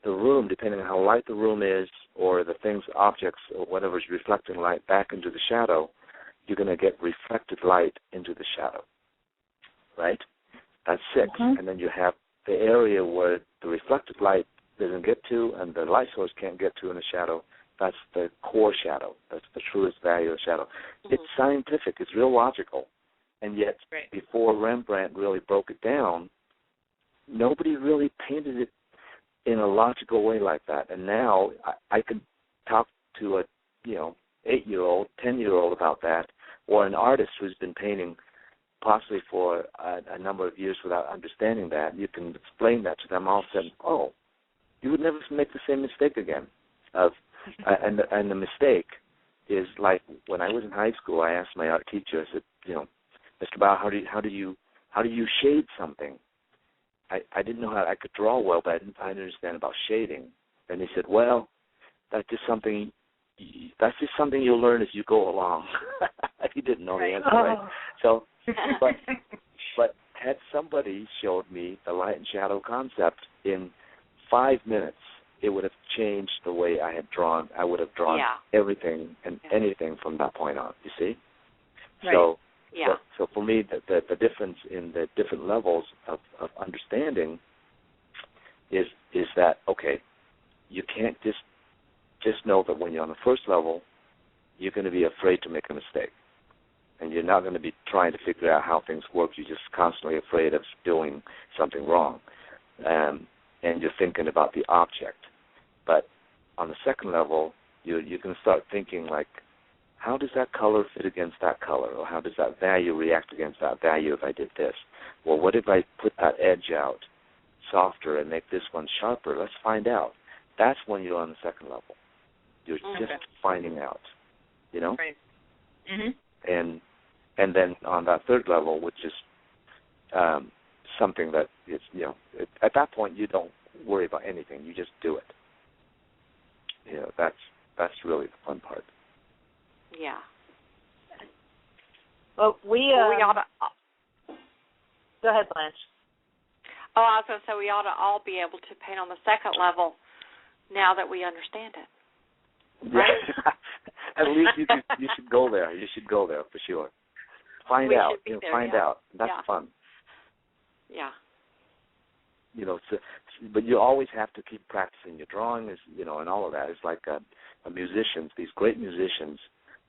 the room, depending on how light the room is, or the things, objects, or whatever is reflecting light back into the shadow, you're going to get reflected light into the shadow, right? That's 6. Mm-hmm. And then you have the area where the reflected light doesn't get to and the light source can't get to in the shadow. That's the core shadow. That's the truest value of shadow. Mm-hmm. It's scientific. It's real logical. And yet, before Rembrandt really broke it down, nobody really painted it in a logical way like that. And now I could talk to a 8-year-old, 10-year-old about that, or an artist who's been painting possibly for a number of years without understanding that. You can explain that to them all of a sudden. Oh, you would never make the same mistake again. And the mistake is like when I was in high school, I asked my art teacher, I said, Mr. Bao, how do you shade something? I didn't know how I could draw well, but I didn't understand about shading. And he said, well, that's just something you'll learn as you go along. He didn't know the answer, right? So, but had somebody showed me the light and shadow concept in 5 minutes, it would have changed the way I had drawn. I would have drawn everything and anything from that point on, you see? Right. So for me, the difference in the different levels of understanding is that, okay, you can't just know that when you're on the first level, you're going to be afraid to make a mistake. And you're not going to be trying to figure out how things work. You're just constantly afraid of doing something wrong. And you're thinking about the object. But on the second level, you can start thinking like, how does that color fit against that color? Or how does that value react against that value if I did this? Well, what if I put that edge out softer and make this one sharper? Let's find out. That's when you're on the second level. You're just finding out, Right. Mm-hmm. And then on that third level, which is something that is, at that point you don't worry about anything. You just do it. That's really the fun part. Yeah. Well, we ought to. Go ahead, Blanche. Oh, I was going to say we ought to all be able to paint on the second level now that we understand it. Right? At least you should go there. You should go there for sure. Find out. Find out. That's fun. Yeah. But you always have to keep practicing. Your drawing is, and all of that. It's like musicians. These great musicians,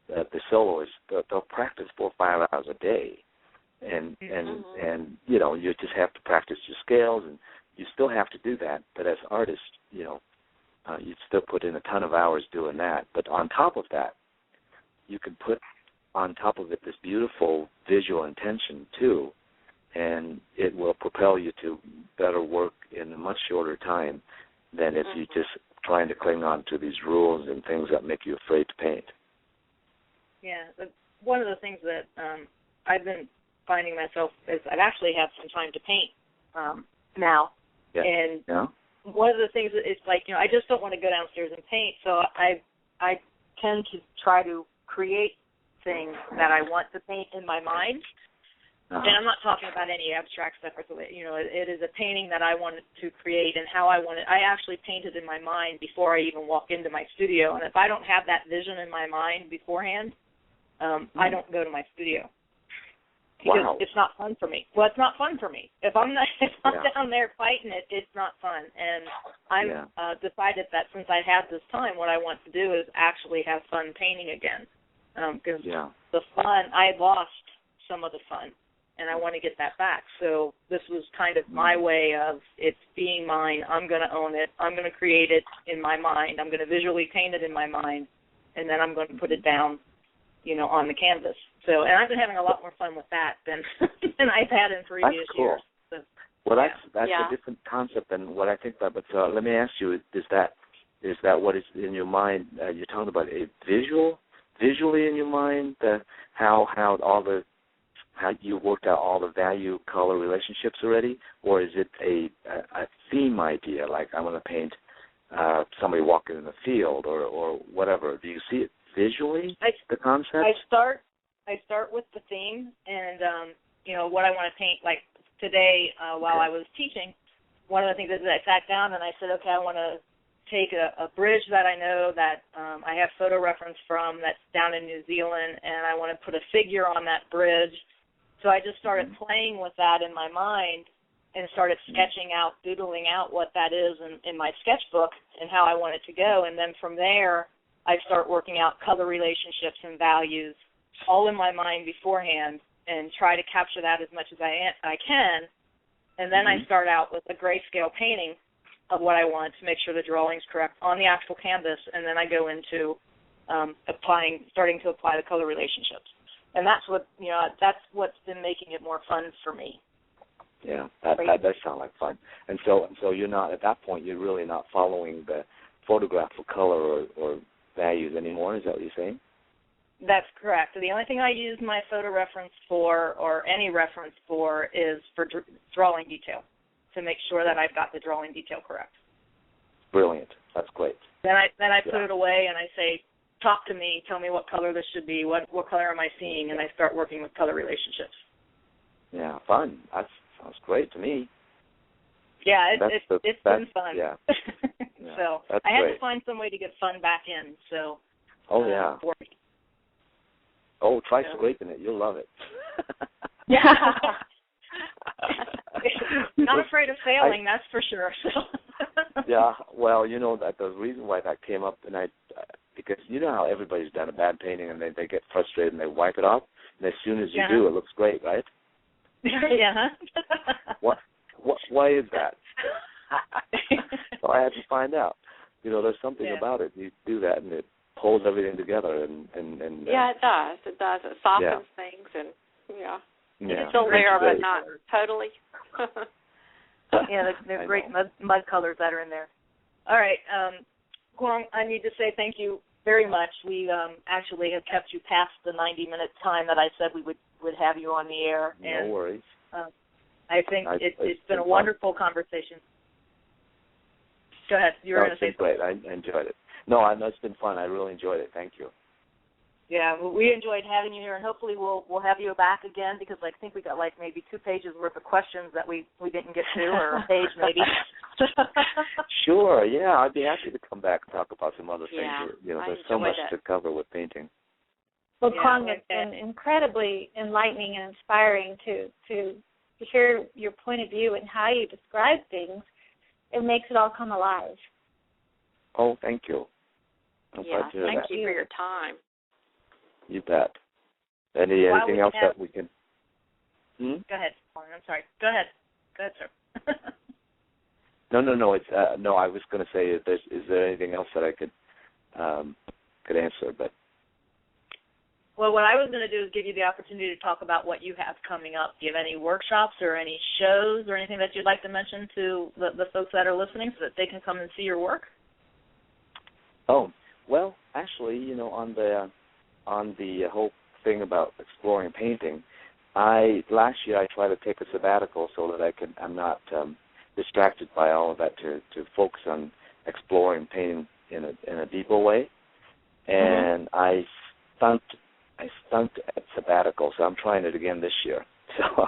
the soloists, they'll practice 4 or 5 hours a day, and you just have to practice your scales, and you still have to do that. But as artists, you'd still put in a ton of hours doing that. But on top of that, you can put on top of it this beautiful visual intention too, and it will propel you to better work in a much shorter time than if you just trying to cling on to these rules and things that make you afraid to paint. Yeah, one of the things that I've been finding myself is I've actually had some time to paint now, and one of the things that it's like, I just don't want to go downstairs and paint, so I tend to try to create things that I want to paint in my mind. And I'm not talking about any abstract stuff. It is a painting that I wanted to create and how I want it. I actually painted in my mind before I even walk into my studio. And if I don't have that vision in my mind beforehand, I don't go to my studio. Because it's not fun for me. Well, it's not fun for me. If I'm down there fighting it, it's not fun. And I've decided that since I have this time, what I want to do is actually have fun painting again. Because the fun, I lost some of the fun and I want to get that back. So this was kind of my way of it's being mine. I'm going to own it. I'm going to create it in my mind. I'm going to visually paint it in my mind, and then I'm going to put it down, on the canvas. So, and I've been having a lot more fun with that than I've had in previous years. So, well, that's a different concept than what I think about. But let me ask you: is that what is in your mind? You're talking about a visually in your mind, how you worked out all the value color relationships already, or is it a theme idea? Like I'm going to paint somebody walking in the field or whatever. Do you see it visually? The concept. I start with the theme and what I want to paint. Like today, while I was teaching, one of the things is I sat down and I said, okay, I want to take a bridge that I know that I have photo reference from that's down in New Zealand, and I want to put a figure on that bridge. So I just started playing with that in my mind and started sketching out, doodling out what that is in my sketchbook and how I want it to go. And then from there, I start working out color relationships and values all in my mind beforehand and try to capture that as much as I can. And then I start out with a grayscale painting of what I want to make sure the drawing's correct on the actual canvas, and then I go into starting to apply the color relationships. And that's what's been making it more fun for me. Yeah, that does sound like fun. And so you're not, at that point, you're really not following the photograph for color or values anymore, is that what you're saying? That's correct. So the only thing I use my photo reference for, or any reference for, is for drawing detail, to make sure that I've got the drawing detail correct. Brilliant. That's great. Then I put it away and I say, talk to me, tell me what color this should be, what color am I seeing, and I start working with color relationships. Yeah, fun. That sounds great to me. Yeah, it's been fun. Yeah. So I had to find some way to get fun back in. So. Oh, yeah. For me. Oh, try scraping it. You'll love it. Yeah. Not afraid of failing, that's for sure. So. Yeah, well, that the reason why that came up tonight, because you know how everybody's done a bad painting and they get frustrated and they wipe it off, and as soon as you do, it looks great, right? Yeah. Why is that? So I had to find out. There's something about it. You do that and it pulls everything together and yeah, it does. It does. It softens things and it's still there, but not totally. Yeah, they're great mud colors that are in there. All right, Quang, I need to say thank you very much. We actually have kept you past the 90-minute time that I said we would have you on the air. No worries. I think it's been a wonderful conversation. Go ahead. You were going to say something. Great. I enjoyed it. No, it's been fun. I really enjoyed it. Thank you. Yeah, well, we enjoyed having you here, and hopefully we'll have you back again because I think we got maybe 2 pages worth of questions that we didn't get to, or a page maybe. Sure, yeah, I'd be happy to come back and talk about some other things. Yeah, there's so much to cover with painting. Well, Quang, it's been incredibly enlightening and inspiring to hear your point of view and how you describe things. It makes it all come alive. Oh, thank you. I'm glad to hear thank that. you for your time. You bet. Anything else that we can... Go ahead, Warren. I'm sorry. Go ahead, sir. No. It's no. I was going to say, is there anything else that I could answer? But well, what I was going to do is give you the opportunity to talk about what you have coming up. Do you have any workshops or any shows or anything that you'd like to mention to the folks that are listening, so that they can come and see your work? Oh, well, actually, on the whole thing about exploring painting, last year I tried to take a sabbatical so that I'm not distracted by all of that to focus on exploring painting in a deeper way, and I stunked at sabbatical, so I'm trying it again this year. So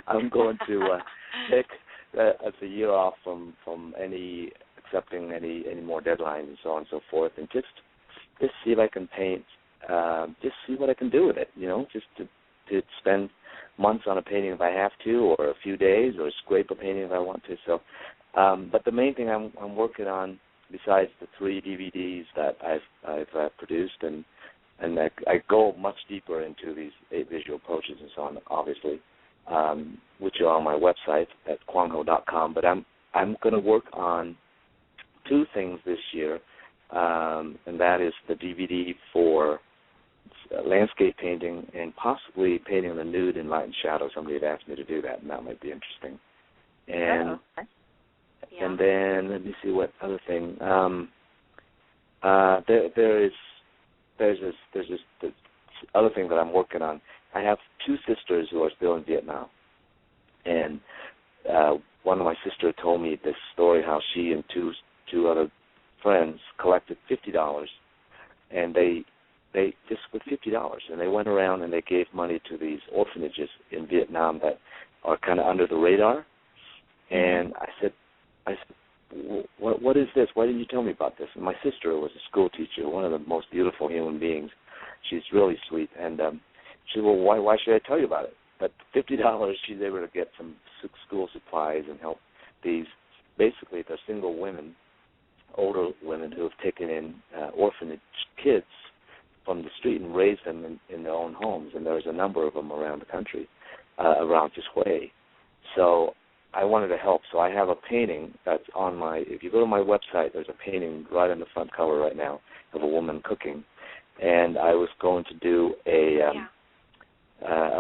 I'm going to take a year off from accepting any more deadlines and so on and so forth, and just see if I can paint. Just see what I can do with it, just to spend months on a painting if I have to, or a few days, or scrape a painting if I want to. So, but the main thing I'm working on, besides the 3 DVDs that I've produced, and I go much deeper into these 8 visual approaches and so on, obviously, which are on my website at quangho.com. But I'm going to work on two things this year, and that is the DVD for landscape painting and possibly painting the nude in light and shadow. Somebody had asked me to do that, and that might be interesting. And and then let me see what other thing. There's this other thing that I'm working on. I have two sisters who are still in Vietnam, and one of my sisters told me this story how she and two other friends collected $50, and they just with $50, and they went around and they gave money to these orphanages in Vietnam that are kind of under the radar. And I said, what is this? Why didn't you tell me about this? And my sister was a school teacher, one of the most beautiful human beings. She's really sweet, and she said, well, why should I tell you about it? But $50, she's able to get some school supplies and help these. Basically, they're single women, older women who have taken in orphanage kids from the street and raised them in their own homes, and there's a number of them around the country, around this way. So I wanted to help. So I have a painting that's on if you go to my website, there's a painting right on the front cover right now of a woman cooking, and I was going to do a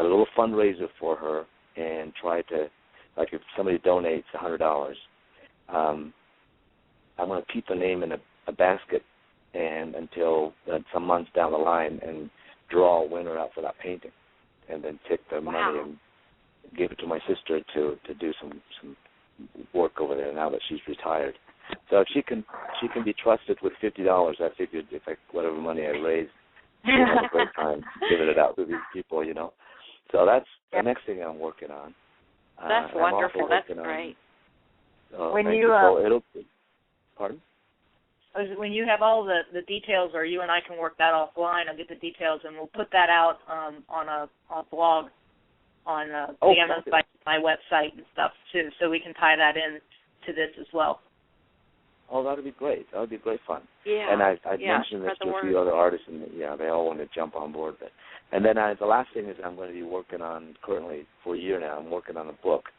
little fundraiser for her and try to, like if somebody donates $100, I'm going to keep the name in a basket and until some months down the line and draw a winner out for that painting, and then take the money and give it to my sister to do some work over there now that she's retired. So if she can be trusted with $50, I figured if whatever money I raised, I'd have a great time giving it out to these people, you know. So that's the next thing I'm working on. That's wonderful. That's great. When you pardon? When you have all the details, or you and I can work that offline, I'll get the details, and we'll put that out on a blog on my website and stuff, too, so we can tie that in to this as well. Oh, that would be great. That would be great fun. Yeah. And I mentioned this to a few other artists, and they all want to jump on board. And then the last thing is I'm going to be working on, currently for a year now, I'm working on a book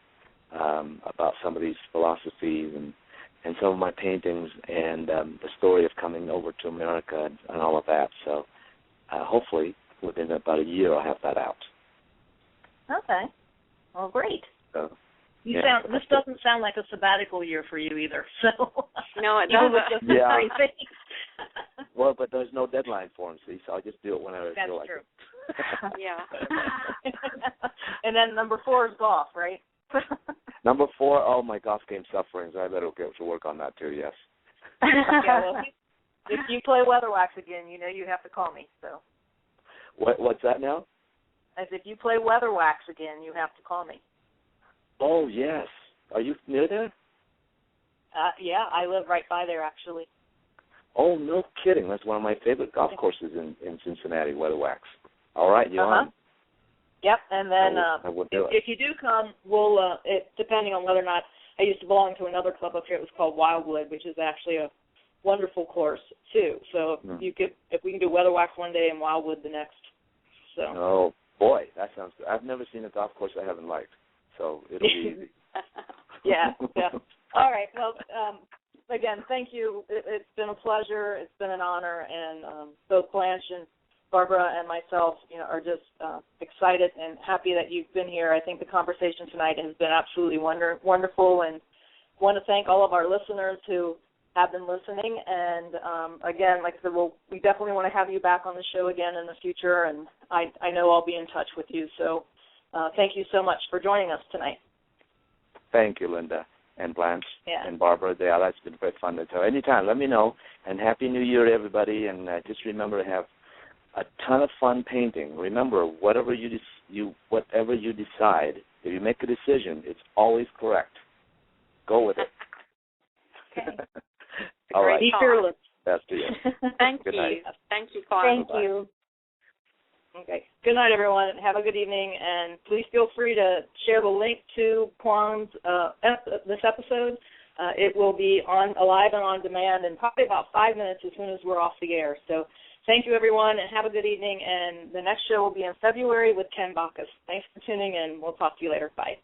about some of these philosophies and some of my paintings and the story of coming over to America and all of that. So hopefully within about a year I'll have that out. Okay. Well, great. So, this doesn't sound like a sabbatical year for you either. So no, it doesn't. Yeah. Well, but there's no deadline for them, see, so I just do it whenever I feel like it. Yeah. And then number 4 is golf, right? Number 4, oh, my golf game sufferings. I better get to work on that too, yes. Yeah, well, if you play Weatherwax again, you know you have to call me. So. What's that now? As if you play Weatherwax again, you have to call me. Oh, yes. Are you near there? Yeah, I live right by there, actually. Oh, no kidding. That's one of my favorite golf courses in Cincinnati, Weatherwax. All right, you on? Yep, and then if you do come, we'll, depending on whether or not, I used to belong to another club up here. It was called Wildwood, which is actually a wonderful course, too. So if we can do Weatherwax one day and Wildwood the next. So. Oh, boy, that sounds good. I've never seen a golf course I haven't liked, so it'll be easy. Yeah. All right, well, again, thank you. It's been a pleasure. It's been an honor, and both Blanche and Barbara and myself, are just excited and happy that you've been here. I think the conversation tonight has been absolutely wonderful, and want to thank all of our listeners who have been listening. And again, like I said, we definitely want to have you back on the show again in the future, and I know I'll be in touch with you. So thank you so much for joining us tonight. Thank you, Linda and Blanche and Barbara. That's been great fun to tell. Anytime, let me know. And Happy New Year to everybody. And just remember to have a ton of fun painting. Remember, whatever you decide, if you make a decision, it's always correct. Go with it. Okay. All right. Be fearless. Best to you. Thank Good you. night. Thank you, Quang. Thank you. Okay. Good night, everyone. Have a good evening, and please feel free to share the link to Quang's this episode. It will be alive and on demand in probably about 5 minutes as soon as we're off the air. So Thank you, everyone, and have a good evening. And the next show will be in February with Ken Bacchus. Thanks for tuning in. We'll talk to you later. Bye.